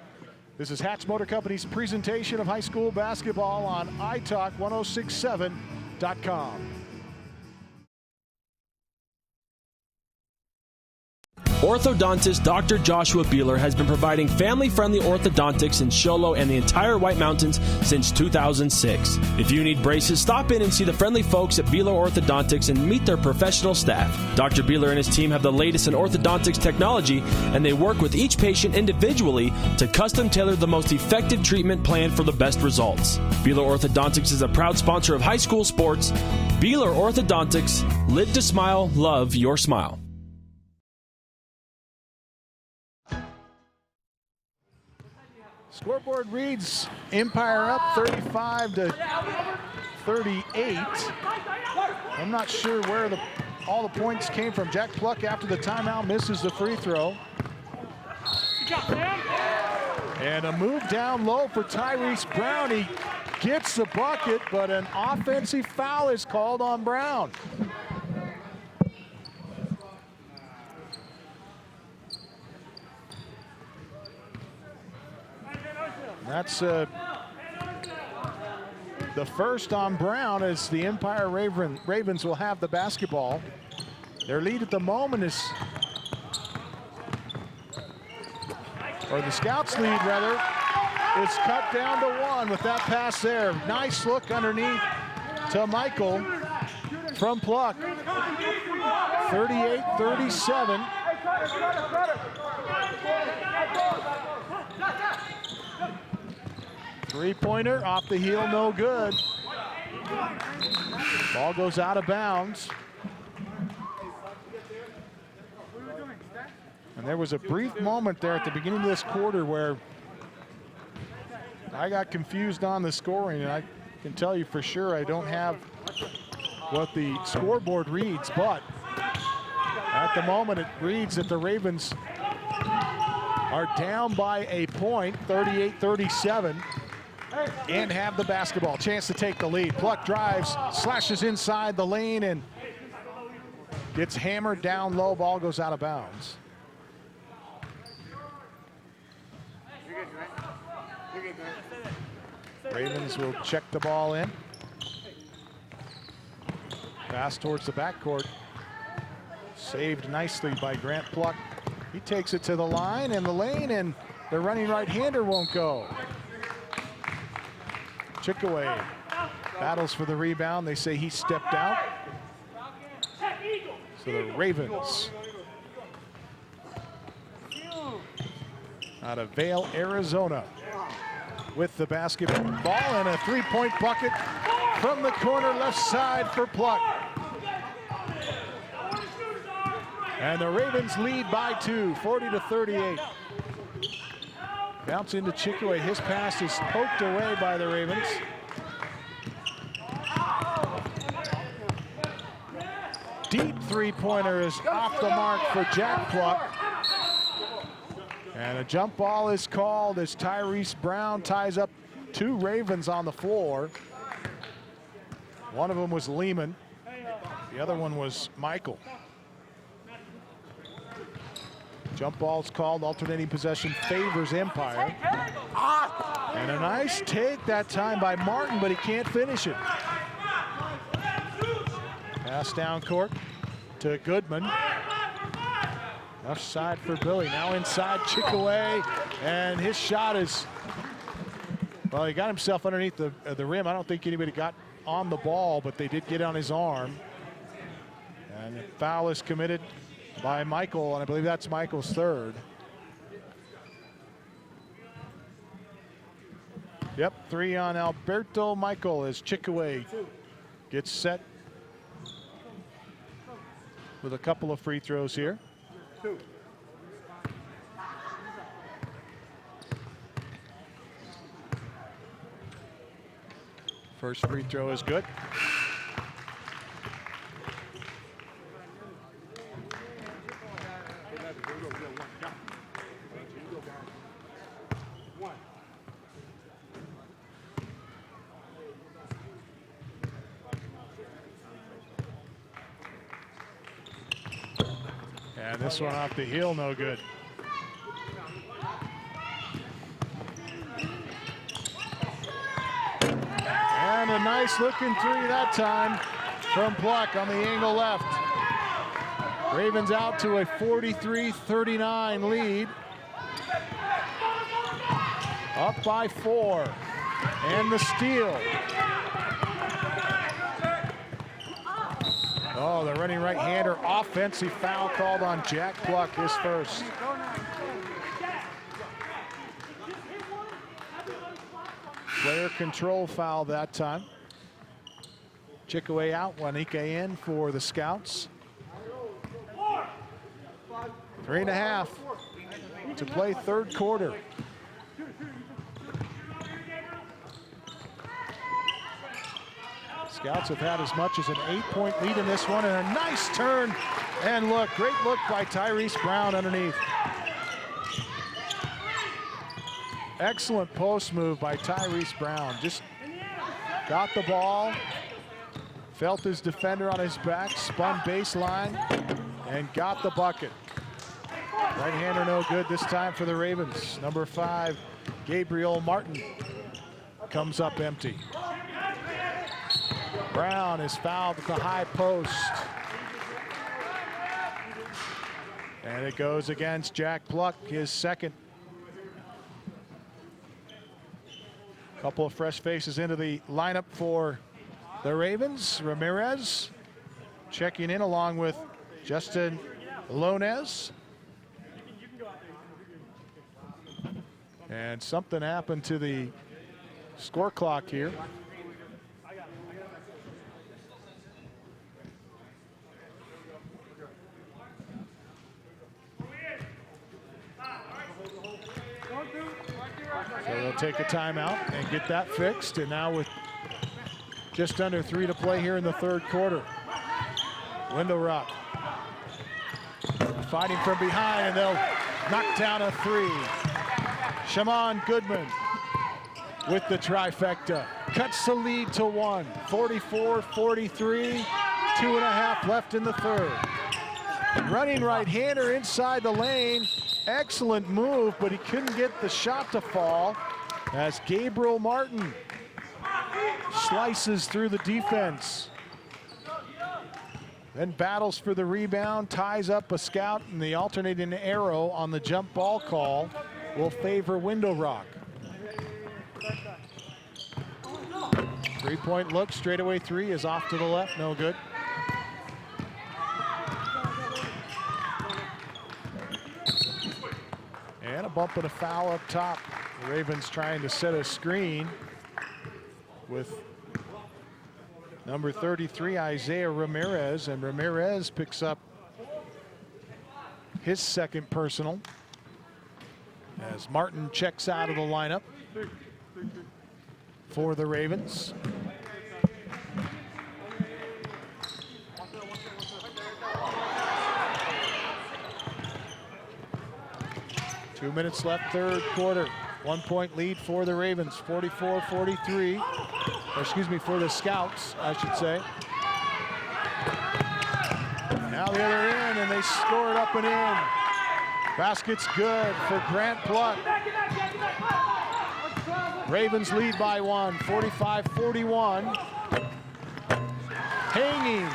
This is Hatch Motor Company's presentation of high school basketball on iTalk 1067.com. Orthodontist Dr. Joshua Beeler has been providing family-friendly orthodontics in Show Low and the entire White Mountains since 2006. If you need braces, stop in and see the friendly folks at Beeler Orthodontics and meet their professional staff. Dr. Beeler and his team have the latest in orthodontics technology, and they work with each patient individually to custom tailor the most effective treatment plan for the best results. Beeler Orthodontics is a proud sponsor of high school sports. Beeler Orthodontics, live to smile, love your smile. Scoreboard reads Empire up 35-38. I'm not sure where all the points came from. Jack Pluck after the timeout misses the free throw. And a move down low for Tyrese Brown. He gets the bucket, but an offensive foul is called on Brown. That's the first on Brown as the Empire Ravens will have the basketball. Their lead at the moment is, or the Scouts' lead rather, is cut down to 1 with that pass there. Nice look underneath to Michael from Pluck. 38-37. Three-pointer off the heel, no good. Ball goes out of bounds. And there was a brief moment there at the beginning of this quarter where I got confused on the scoring, and I can tell you for sure I don't have what the scoreboard reads, but at the moment it reads that the Ravens are down by a point, 38-37, and have the basketball. Chance to take the lead. Pluck drives, slashes inside the lane, and gets hammered down low. Ball goes out of bounds. Ravens will check the ball in. Pass towards the backcourt. Saved nicely by Grant Pluck. He takes it to the line and the lane, and the running right-hander won't go. Chickaway battles for the rebound. They say he stepped out. So the Ravens out of Vail, Arizona, with the basketball and a three-point bucket from the corner left side for Pluck. And the Ravens lead by 2, 40-38. Bounce into Chickaway. His pass is poked away by the Ravens. Deep three-pointer is off the mark for Jack Pluck. And a jump ball is called as Tyrese Brown ties up 2 Ravens on the floor. One of them was Lehman. The other one was Michael. Jump ball's called. Alternating possession favors Empire. And a nice take that time by Martin, but he can't finish it. Pass down court to Goodman. Left side for Billy. Now inside Chickaway, and his shot is, well, he got himself underneath the rim. I don't think anybody got on the ball, but they did get on his arm. And the foul is committed by Michael, and I believe that's Michael's third. Yep, 3 on Alberto Michael as Chickaway gets set with a couple of free throws here. First free throw is good. And this one off the heel, no good. And a nice looking three that time from Pluck on the angle left. Ravens out to a 43-39 lead. Up by 4. And the steal. Oh, the running right-hander offensive foul called on Jack Pluck, his first. Player control foul that time. Chickaway out, Juanike in for the Scouts. 3.5 to play third quarter. Scouts have had as much as an 8-point lead in this one, and a nice turn and look. Great look by Tyrese Brown underneath. Excellent post move by Tyrese Brown. Just got the ball, felt his defender on his back, spun baseline, and got the bucket. Right-hander no good this time for the Ravens. Number 5, Gabriel Martin, comes up empty. Brown is fouled at the high post. And it goes against Jack Pluck, his second. Couple of fresh faces into the lineup for the Ravens. Ramirez checking in along with Justin Lonez. And something happened to the score clock here. So they'll take a timeout and get that fixed. And now with just under 3 to play here in the third quarter. Window Rock fighting from behind, and they'll knocked down a three. Shaman Goodman with the trifecta. Cuts the lead to 1, 44-43, 2.5 left in the third. Running right-hander inside the lane. Excellent move, but he couldn't get the shot to fall as Gabriel Martin slices through the defense. Then battles for the rebound, ties up a scout, and the alternating arrow on the jump ball call will favor Window Rock. Three-point look, straightaway three is off to the left, no good. And a bump and a foul up top. The Ravens trying to set a screen with number 33, Isaiah Ramirez, and Ramirez picks up his second personal as Martin checks out of the lineup for the Ravens. Two minutes left, third quarter. 1 point lead for the Ravens, 44-43. Or excuse me, for the Scouts, I should say. Now the other end, and they score it up and in. Basket's good for Grant Pluck. Ravens lead by 1, 45-41. Hanging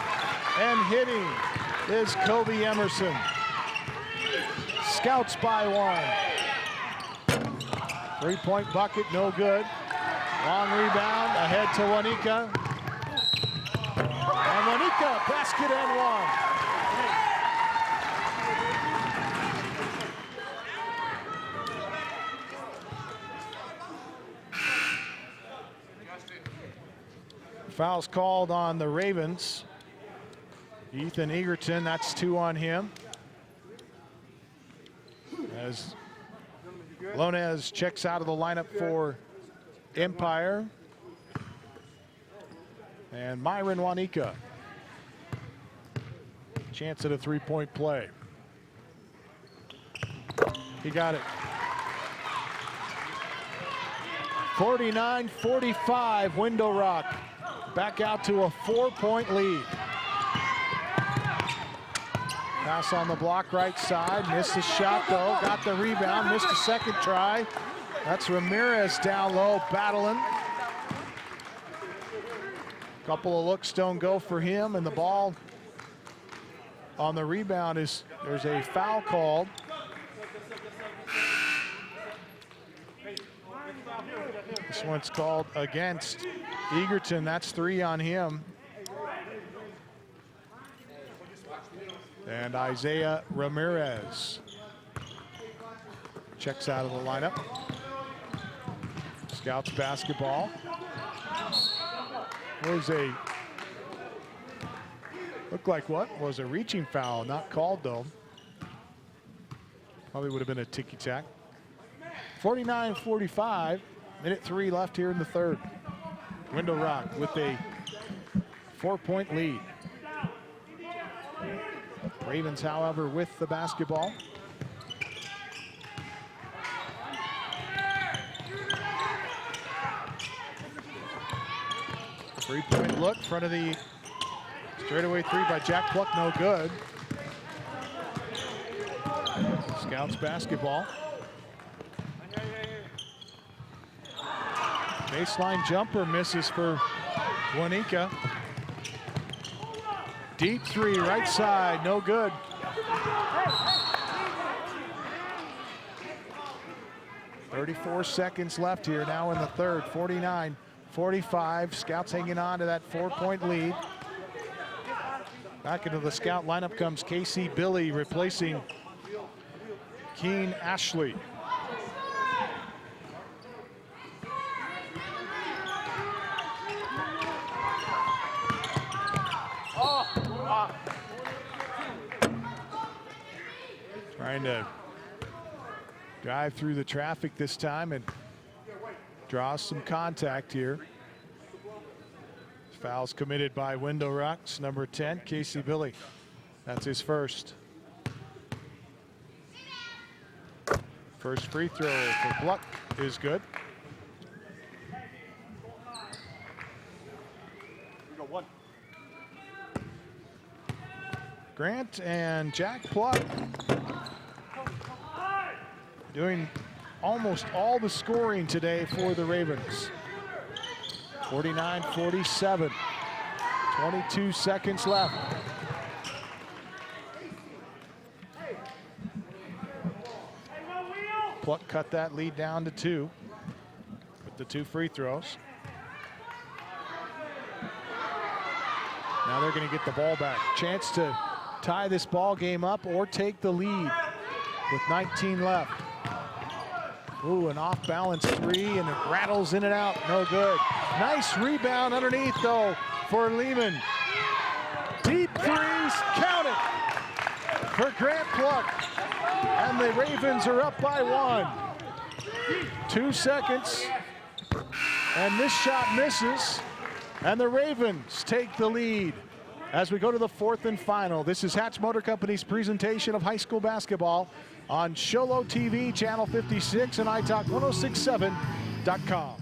and hitting is Kobe Emerson. Scouts by 1. 3-point bucket, no good. Long rebound, ahead to Wanika. And Wanika, basket and 1. Fouls called on the Ravens. Ethan Egerton, that's 2 on him. As Lonez checks out of the lineup for Empire. And Myron Wanika. Chance at a 3-point play. He got it. 49-45, Window Rock. Back out to a 4-point lead. Pass on the block right side, missed the shot though, got the rebound, missed a second try. That's Ramirez down low, battling. Couple of looks don't go for him, and the ball on the rebound is, there's a foul called. This one's called against Egerton, that's 3 on him. And Isaiah Ramirez checks out of the lineup. Scouts basketball. Looked like what? Was a reaching foul, not called though. Probably would have been a ticky-tack. 49-45, minute 3 left here in the third. Window Rock with a 4-point lead. Ravens, however, with the basketball. Three-point look, front of the straightaway 3 by Jack Pluck, no good. Scouts basketball. Baseline jumper misses for Wanika. Deep 3, right side, no good. .34 seconds left here now in the third, 49-45. Scouts hanging on to that 4-point lead. Back into the Scout lineup comes Casey Billy replacing Keen Ashley. Trying to drive through the traffic this time and draw some contact here. Fouls committed by Window Rocks, number 10, Casey Billy. That's his first. First free throw for Pluck is good. Grant and Jack Pluck doing almost all the scoring today for the Ravens. 49-47, 22 seconds left. Pluck cut that lead down to 2 with the 2 free throws. Now they're going to get the ball back. Chance to tie this ball game up or take the lead with 19 left. Ooh, an off-balance 3, and it rattles in and out. No good. Nice rebound underneath, though, for Lehman. Deep threes, count it for Grant Pluck. And the Ravens are up by 1. 2 seconds, and this shot misses, and the Ravens take the lead. As we go to the 4th and final, this is Hatch Motor Company's presentation of high school basketball on Sholo TV, channel 56, and iTalk 1067.com.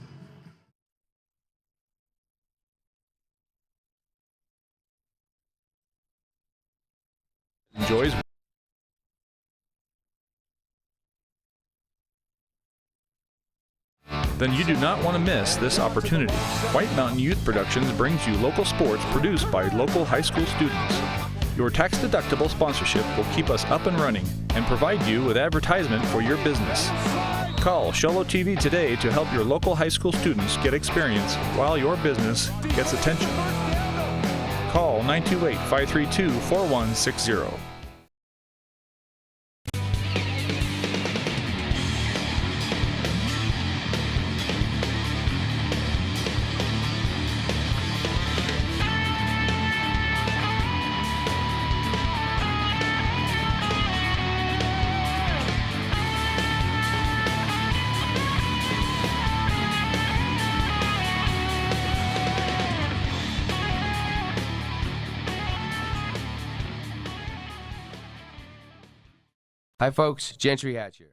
Enjoys. Then you do not want to miss this opportunity. White Mountain Youth Productions brings you local sports produced by local high school students. Your tax-deductible sponsorship will keep us up and running and provide you with advertisement for your business. Call Sholo TV today to help your local high school students get experience while your business gets attention. Call 928-532-4160. Hi folks, Gentry Hatch here.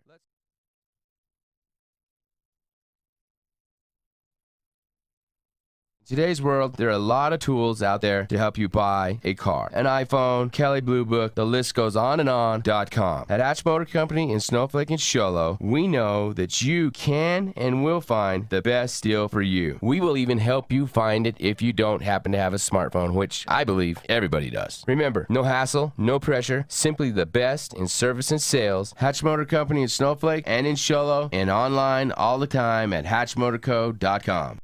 In today's world, there are a lot of tools out there to help you buy a car. An iPhone, Kelley Blue Book, the list goes on and on.com. At Hatch Motor Company in Snowflake and Sholo, we know that you can and will find the best deal for you. We will even help you find it if you don't happen to have a smartphone, which I believe everybody does. Remember, no hassle, no pressure, simply the best in service and sales. Hatch Motor Company in Snowflake and in Sholo, and online all the time at hatchmotorco.com.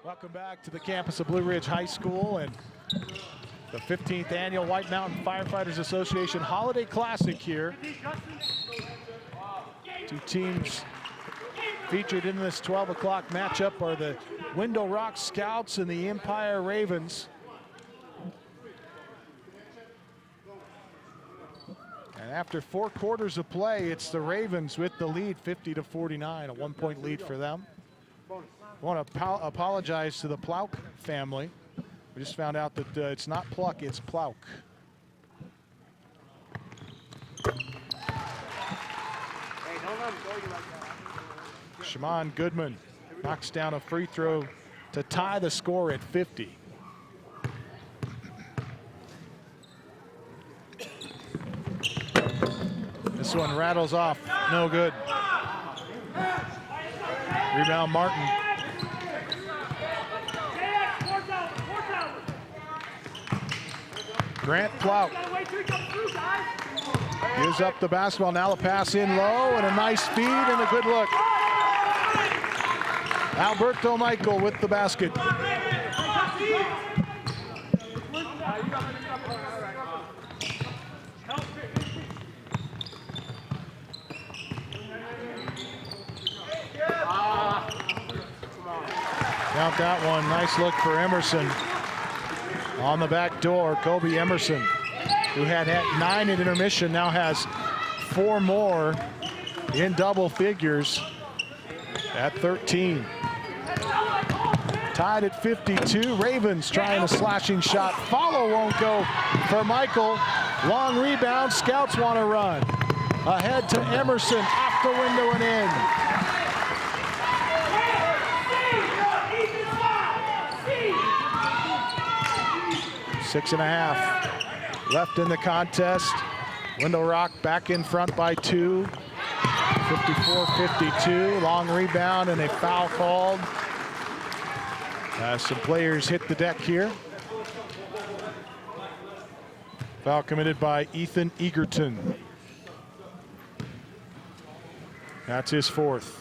Welcome back to the campus of Blue Ridge High School and the 15th annual White Mountain Firefighters Association Holiday Classic here. 2 teams featured in this 12 o'clock matchup are the Window Rock Scouts and the Empire Ravens. And after 4 quarters of play, it's the Ravens with the lead, 50-49, a 1-point lead for them. I want to apologize to the Plauk family. We just found out that it's not Pluck, it's Plauk. Shaman Goodman knocks down a free throw to tie the score at 50. This one rattles off, no good. Rebound Martin. Grant Plauk gives up the basketball. Now the pass in low and a nice feed and a good look. Alberto Michael with the basket. Count that one. Nice look for Emerson. On the back door, Kobe Emerson, who had 9 in intermission, now has 4 more in double figures at 13. Tied at 52. Ravens trying a slashing shot. Follow won't go for Michael. Long rebound. Scouts want to run. Ahead to Emerson. Off the window and in. Six and a half left in the contest. Window Rock back in front by 2. 54-52. Long rebound and a foul called. Some players hit the deck here. Foul committed by Ethan Egerton. That's his 4th.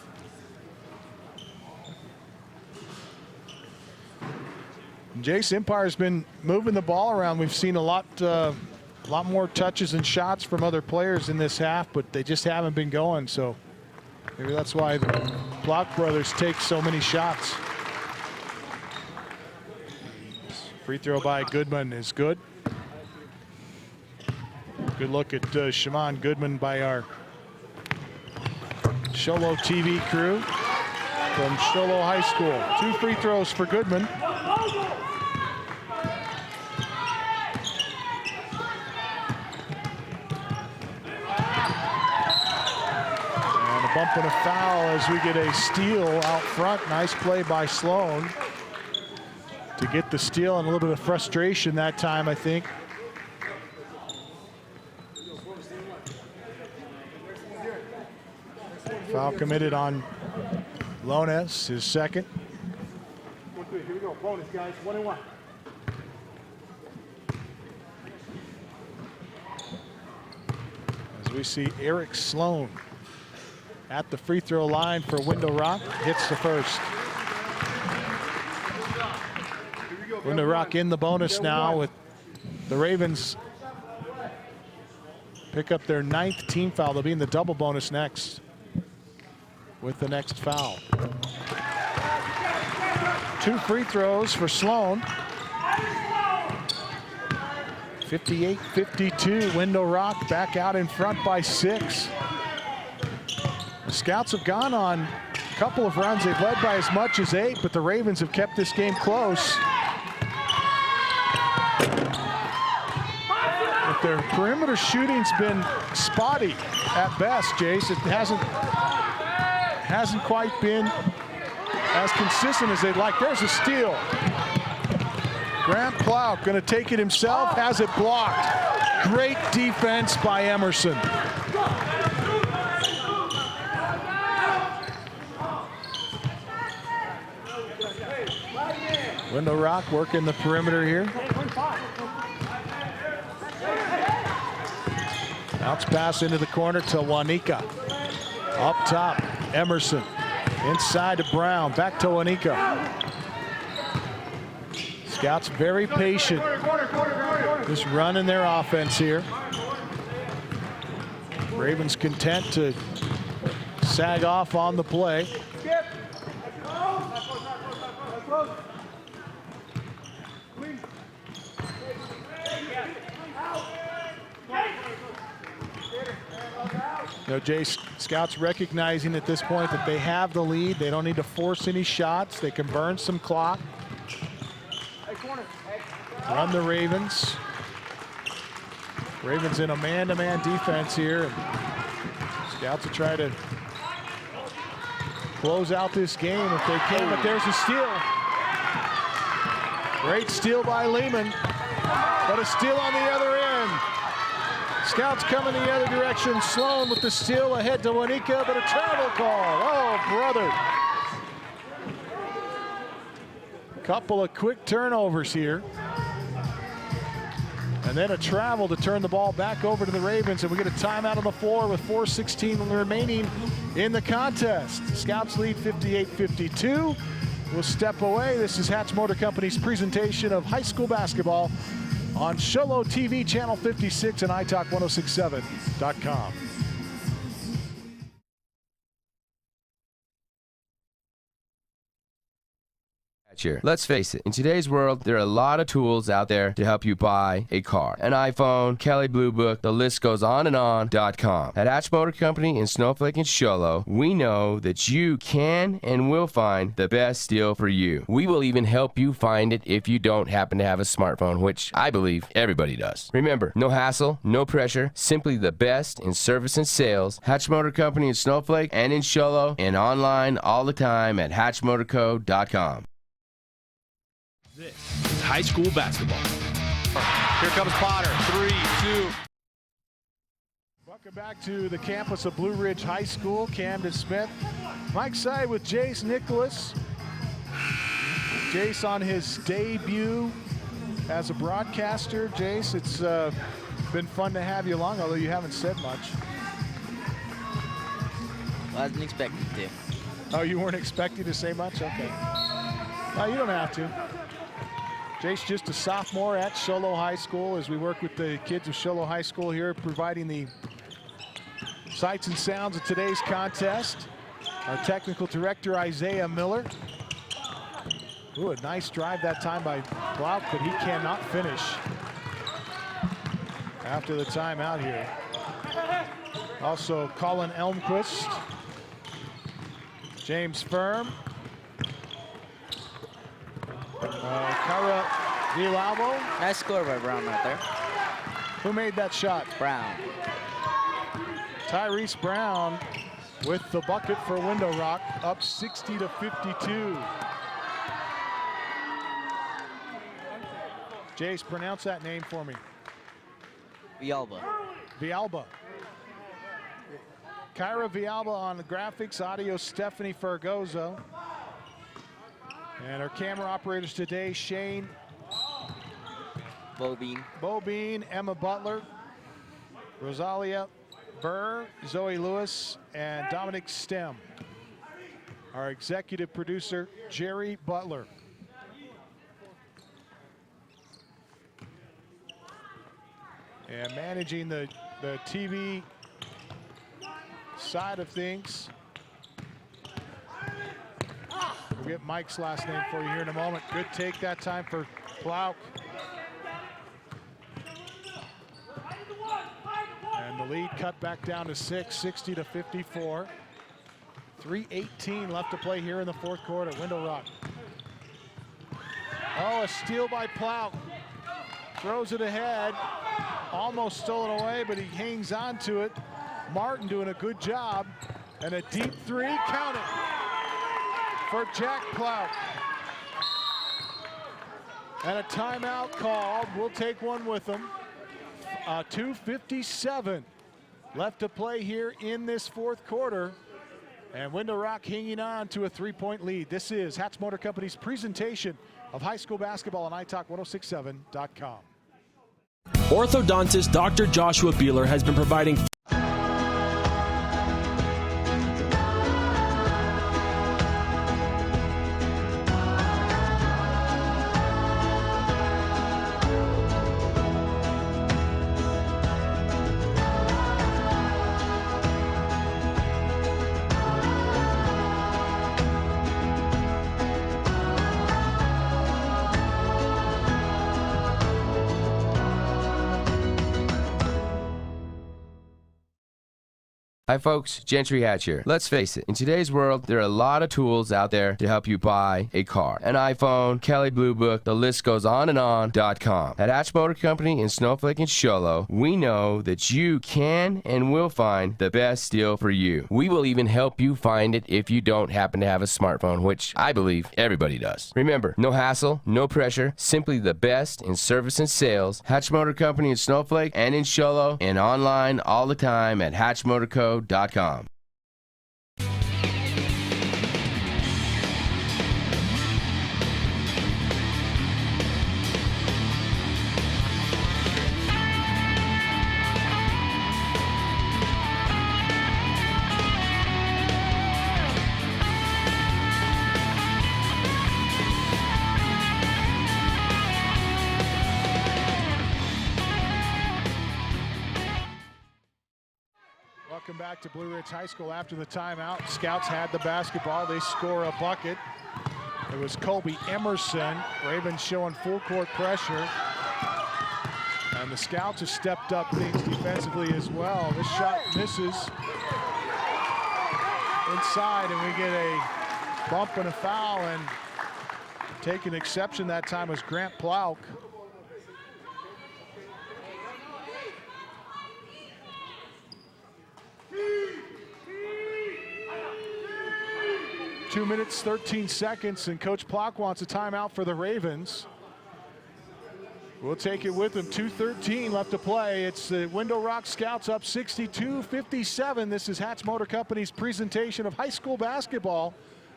Jace, Empire's been moving the ball around. We've seen a lot more touches and shots from other players in this half, but they just haven't been going. So maybe that's why the Block brothers take so many shots. Free throw by Goodman is good. Good look at Shaman Goodman by our Sholo TV crew from Sholo High School. 2 free throws for Goodman. And a bump and a foul as we get a steal out front. Nice play by Sloan to get the steal, and a little bit of frustration that time, I think. Foul committed on Lones, his 2nd. Here we go, bonus guys, 1 and 1. As we see Eric Sloan at the free throw line for Window Rock, hits the first. Window Rock in the bonus now with the Ravens pick up their 9th team foul. They'll be in the double bonus next with the next foul. 2 free throws for Sloan. 58-52, Window Rock back out in front by 6. The Scouts have gone on a couple of runs. They've led by as much as 8, but the Ravens have kept this game close. But their perimeter shooting's been spotty at best, Jace. It hasn't quite been as consistent as they'd like. There's a steal. Grant Plow going to take it himself, has it blocked. Great defense by Emerson. Window Rock working the perimeter here. Bounce pass into the corner to Wanika. Up top, Emerson. Inside to Brown, back to Wanika. Scouts very patient. Just running their offense here. Ravens content to sag off on the play. You know, Jay, Scouts recognizing at this point that they have the lead. They don't need to force any shots. They can burn some clock. Run the Ravens. Ravens in a man-to-man defense here. And Scouts will try to close out this game if they can, but there's a steal. Great steal by Lehman, but a steal on the other end. Scouts coming the other direction. Sloan with the steal ahead to Wanika, but a travel call. Oh, brother. Couple of quick turnovers here. And then a travel to turn the ball back over to the Ravens, and we get a timeout on the floor with 4:16 remaining in the contest. Scouts lead 58-52. We'll step away. This is Hatch Motor Company's presentation of high school basketball on Sholo TV channel 56 and iTalk1067.com. Let's face it, in today's world, there are a lot of tools out there to help you buy a car. An iPhone, Kelley Blue Book, the list goes on and on.com. At Hatch Motor Company in Snowflake and Sholo, we know that you can and will find the best deal for you. We will even help you find it if you don't happen to have a smartphone, which I believe everybody does. Remember, no hassle, no pressure, simply the best in service and sales. Hatch Motor Company in Snowflake and in Sholo, and online all the time at hatchmotorco.com. This is high school basketball. Here comes Potter. 3, 2. Welcome back to the campus of Blue Ridge High School. Camden Smith, Mike Side with Jace Nicholas. Jace on his debut as a broadcaster. Jace, it's been fun to have you along, although you haven't said much. I wasn't expecting to. Oh, you weren't expecting to say much? Okay. No, you don't have to. Jace, just a sophomore at Sholo High School, as we work with the kids of Sholo High School here, providing the sights and sounds of today's contest. Our technical director, Isaiah Miller. Ooh, a nice drive that time by Blount, but he cannot finish after the timeout here. Also, Colin Elmquist, James Firm, Kara Villalbo. Nice score by Brown right there. Who made that shot? Brown. Tyrese Brown with the bucket for Window Rock, up 60-52. Jace, pronounce that name for me. Villalba. Villalba. Kyra Villalba on the graphics, audio Stephanie Fergozo. And our camera operators today, Shane Bobine, Emma Butler, Rosalia Burr, Zoe Lewis, and Dominic Stem. Our executive producer, Jerry Butler. And managing the TV side of things. We'll get Mike's last name for you here in a moment. Good take that time for Plauk. And the lead cut back down to 6, 60-54. 3:18 left to play here in the fourth quarter. Window Rock. Oh, a steal by Plauk. Throws it ahead. Almost stolen away, but he hangs on to it. Martin doing a good job. And a deep three, count it, for Jack Plauk. And a timeout called. We'll take one with them. 2:57 left to play here in this fourth quarter. And Window Rock hanging on to a 3-point lead. This is Hatch Motor Company's presentation of high school basketball on iTalk1067.com. Orthodontist Dr. Joshua Beeler has been providing Hi folks, Gentry Hatch here. Let's face it, in today's world, there are a lot of tools out there to help you buy a car. An iPhone, Kelley Blue Book, the list goes on and on.com. At Hatch Motor Company in Snowflake and Sholo, we know that you can and will find the best deal for you. We will even help you find it if you don't happen to have a smartphone, which I believe everybody does. Remember, no hassle, no pressure, simply the best in service and sales. Hatch Motor Company in Snowflake and in Sholo, and online all the time at hatchmotorco.com. Welcome back to Blue Ridge High School after the timeout. Scouts had the basketball. They score a bucket. It was Colby Emerson. Ravens showing full court pressure. And the Scouts have stepped up things defensively as well. This shot misses inside, and we get a bump and a foul, and taking exception that time was Grant Plauk. Two minutes, 13 seconds, and Coach Plauk wants a timeout for the Ravens. We'll take it with him. 2:13 left to play. It's the Window Rock Scouts up 62-57. This is Hatch Motor Company's presentation of high school basketball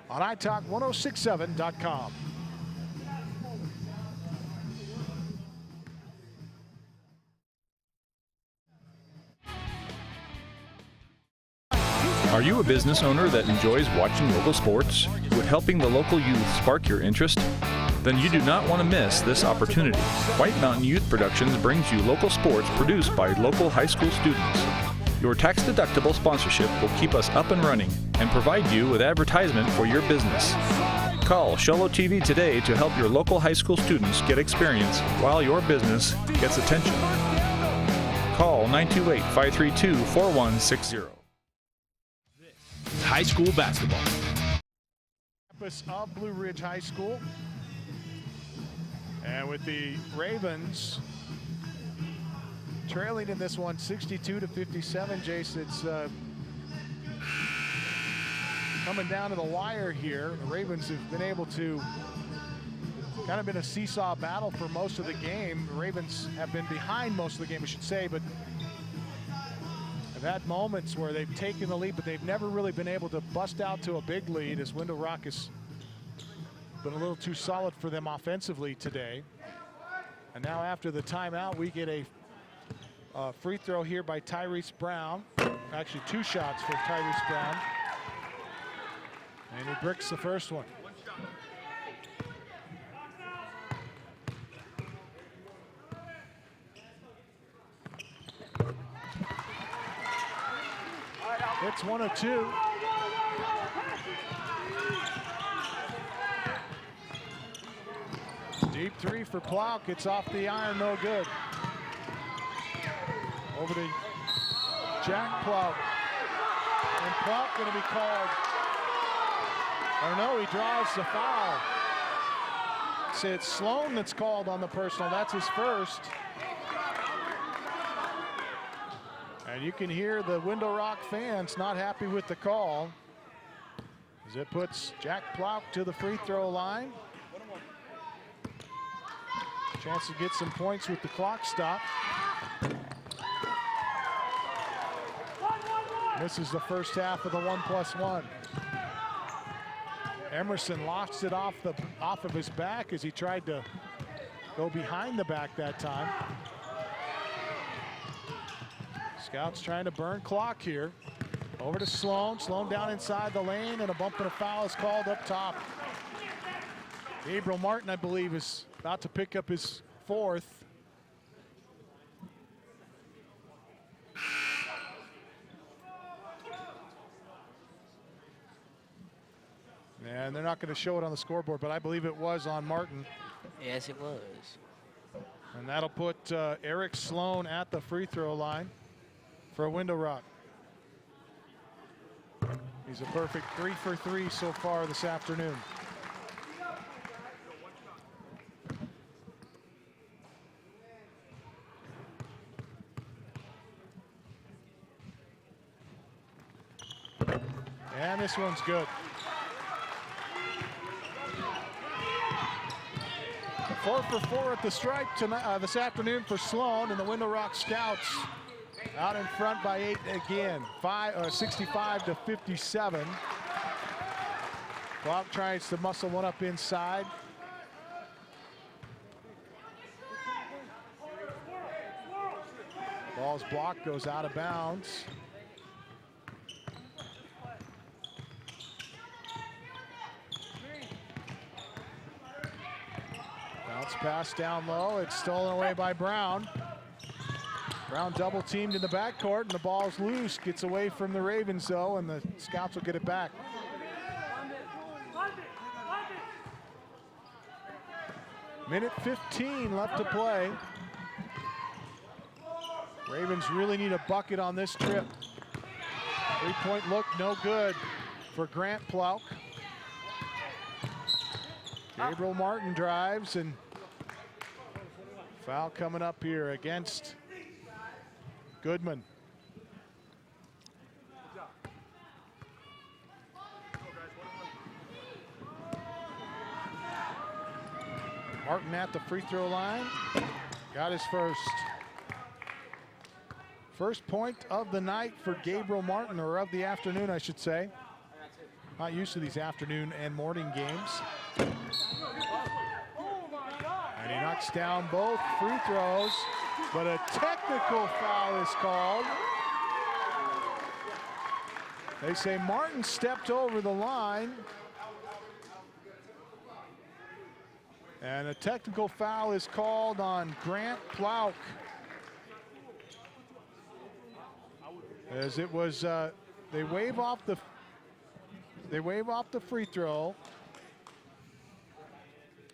on iTalk 1067.com. Are you a business owner that enjoys watching local sports? Would helping the local youth spark your interest? Then you do not want to miss this opportunity. White Mountain Youth Productions brings you local sports produced by local high school students. Your tax-deductible sponsorship will keep us up and running and provide you with advertisement for your business. Call Sholo TV today to help your local high school students get experience while your business gets attention. Call 928-532-4160. High school basketball. Campus of Blue Ridge High School. And with the Ravens trailing in this one 62-57, Jace, it's coming down to the wire here. The Ravens have been able to kind of been a seesaw battle for most of the game. The Ravens have been behind most of the game, I should say, but have had moments where they've taken the lead, but they've never really been able to bust out to a big lead, as Window Rock has been a little too solid for them offensively today. And now after the timeout, we get a free throw here by Tyrese Brown. Actually, two shots for Tyrese Brown. And he bricks the first one. It's 1 of 2. Deep three for Plauk. It's off the iron, no good. Over to Jack Plauk. And Plauk going to be called. Or no, he draws the foul. So it's Sloan that's called on the personal. That's his first. And you can hear the Window Rock fans not happy with the call, as it puts Jack Plauk to the free throw line. Chance to get some points with the clock stop. This is the first half of the 1+1. Emerson lost it off of his back as he tried to go behind the back that time. Scouts trying to burn clock here. Over to Sloan. Sloan down inside the lane, and a bump and a foul is called up top. Gabriel Martin, I believe, is about to pick up his fourth. And they're not going to show it on the scoreboard, but I believe it was on Martin. Yes, it was. And that'll put Eric Sloan at the free throw line for Window Rock. He's a perfect 3 for 3 so far this afternoon. And this one's good. 4 for 4 at the stripe tonight, this afternoon for Sloan, and the Window Rock Scouts out in front by 8 again, 65-57. Plauk tries to muscle one up inside. Ball's blocked, goes out of bounds. Bounce pass down low. It's stolen away by Brown. Brown double teamed in the backcourt, and the ball's loose. Gets away from the Ravens, though, and the Scouts will get it back. Minute 15 left to play. Ravens really need a bucket on this trip. Three-point look, no good for Grant Plouk. Gabriel Martin drives, and foul coming up here against Goodman. Martin at the free throw line. Got his first. First point of the night for Gabriel Martin, or of the afternoon, I should say. Not used to these afternoon and morning games. And he knocks down both free throws, but a technical foul is called. They say Martin stepped over the line. And a technical foul is called on Grant Plouk. As it was, they wave off the free throw,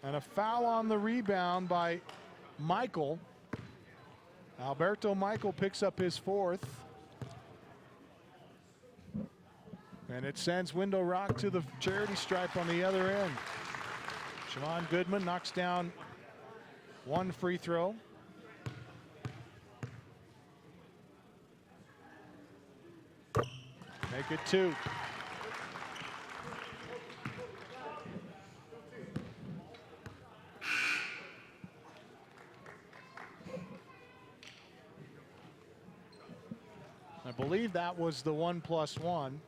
and a foul on the rebound by Michael. Alberto Michael picks up his fourth, and it sends Window Rock to the charity stripe on the other end. Shamon Goodman knocks down one free throw. Make it two. I believe that was the 1+1.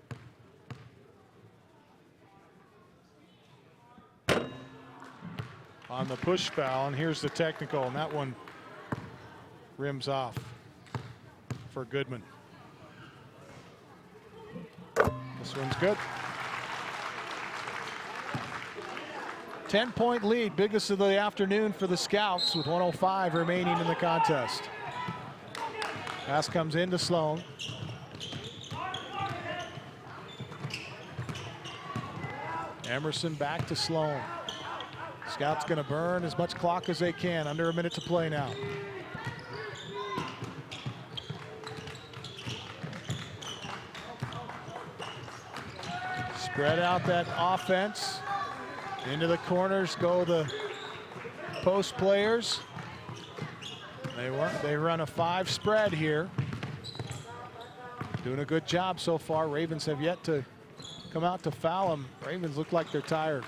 On the push foul, and here's the technical, and that one rims off for Goodman. This one's good. 10-point lead, biggest of the afternoon for the Scouts, with 1:05 remaining in the contest. Pass comes into Sloan. Emerson back to Sloan. Scouts going to burn as much clock as they can. Under a minute to play now. Spread out that offense. Into the corners go the post players. They run a 5 spread here. Doing a good job so far. Ravens have yet to come out to foul them. Ravens look like they're tired.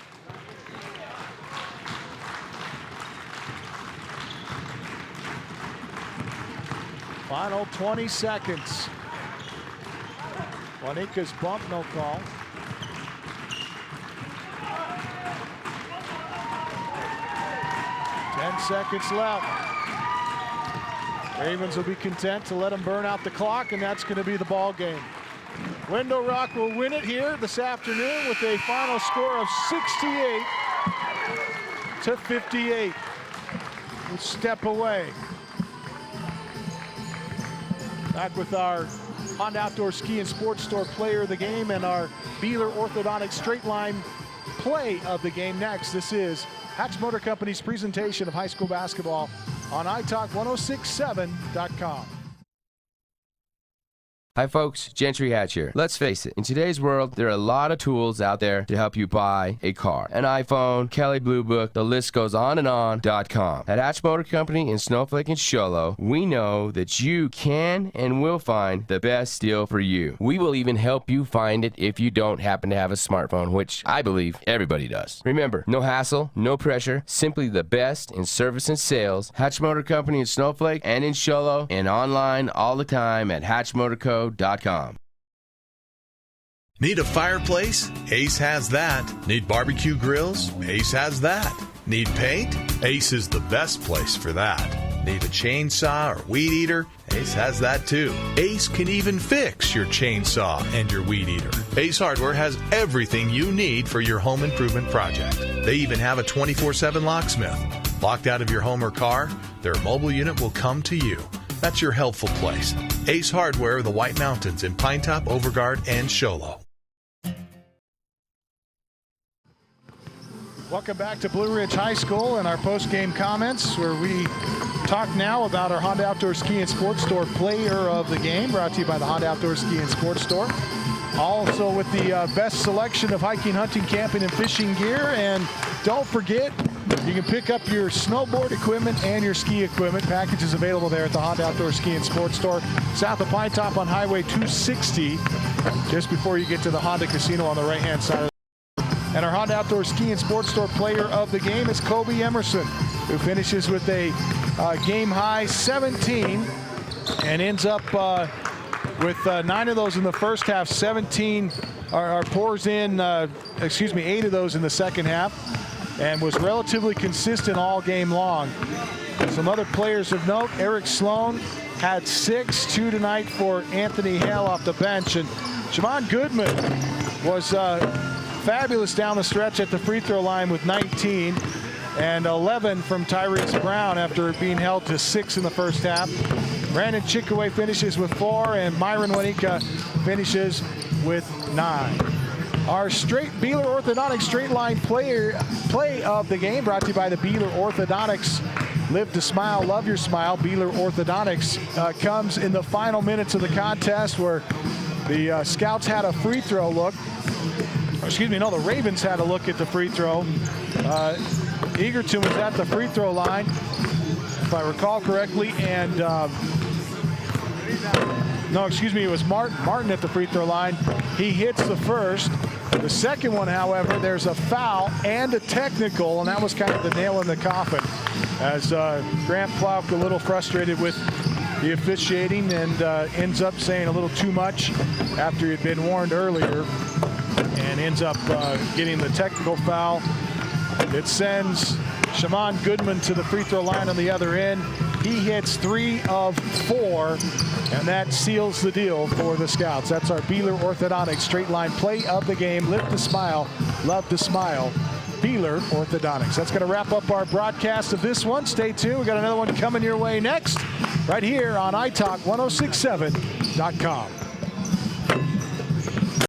Final 20 seconds. Juanica's bump, no call. Ten seconds left. Ravens will be content to let them burn out the clock, and that's going to be the ball game. Window Rock will win it here this afternoon with a final score of 68-58. We'll step away. Back with our Honda Outdoor Ski and Sports Store player of the game and our Beeler Orthodontic straight line play of the game next. This is Hatch Motor Company's presentation of high school basketball on iTalk1067.com. Hi folks, Gentry Hatch here. Let's face it, in today's world, there are a lot of tools out there to help you buy a car. An iPhone, Kelly Blue Book, the list goes on and on.com. At Hatch Motor Company in Snowflake and Show Low, we know that you can and will find the best deal for you. We will even help you find it if you don't happen to have a smartphone, which I believe everybody does. Remember, no hassle, no pressure, simply the best in service and sales. Hatch Motor Company in Snowflake and in Show Low, and online all the time at hatchmotorco.com. Need a fireplace? Ace has that. Need barbecue grills? Ace has that. Need paint? Ace is the best place for that. Need a chainsaw or weed eater? Ace has that too. Ace can even fix your chainsaw and your weed eater. Ace Hardware has everything you need for your home improvement project. They even have a 24/7 locksmith. Locked out of your home or car? Their mobile unit will come to you. That's your helpful place. Ace Hardware, the White Mountains in Pinetop, Overguard, and Show Low. Welcome back to Blue Ridge High School and our post-game comments, where we talk now about our Honda Outdoor Ski and Sports Store Player of the Game, brought to you by the Honda Outdoor Ski and Sports Store. Also with the best selection of hiking, hunting, camping, and fishing gear. And don't forget, you can pick up your snowboard equipment and your ski equipment. Packages available there at the Honda Outdoor Ski and Sports Store, south of Pine Top on Highway 260, just before you get to the Honda Casino on the right-hand side. And our Honda Outdoor Ski and Sports Store Player of the Game is Kobe Emerson, who finishes with a game-high 17 and ends up with 9 of those in the first half, 17 pours in, 8 of those in the second half, and was relatively consistent all game long. Some other players of note: Eric Sloan had 6, 2 tonight for Anthony Hale off the bench, and Javon Goodman was fabulous down the stretch at the free throw line with 19, and 11 from Tyrese Brown after being held to 6 in the first half. Brandon Chickaway finishes with 4, and Myron Wanika finishes with 9. Our Beeler Orthodontics straight line play of the game, brought to you by the Beeler Orthodontics. Live to smile, love your smile. Beeler Orthodontics comes in the final minutes of the contest, where the Scouts had a free throw look. The Ravens had a look at the free throw. Egerton was at the free throw line, if I recall correctly, and it was Martin at the free throw line. He hits the first. The second one, however, there's a foul and a technical, and that was kind of the nail in the coffin, as Grant Plouk, a little frustrated with the officiating, and ends up saying a little too much after he had been warned earlier, and ends up getting the technical foul. It sends Shamon Goodman to the free throw line on the other end. He hits 3 of 4, and that seals the deal for the Scouts. That's our Beeler Orthodontics straight line play of the game. Live to smile, love to smile. Beeler Orthodontics. That's going to wrap up our broadcast of this one. Stay tuned. We got another one coming your way next, right here on iTalk 1067.com.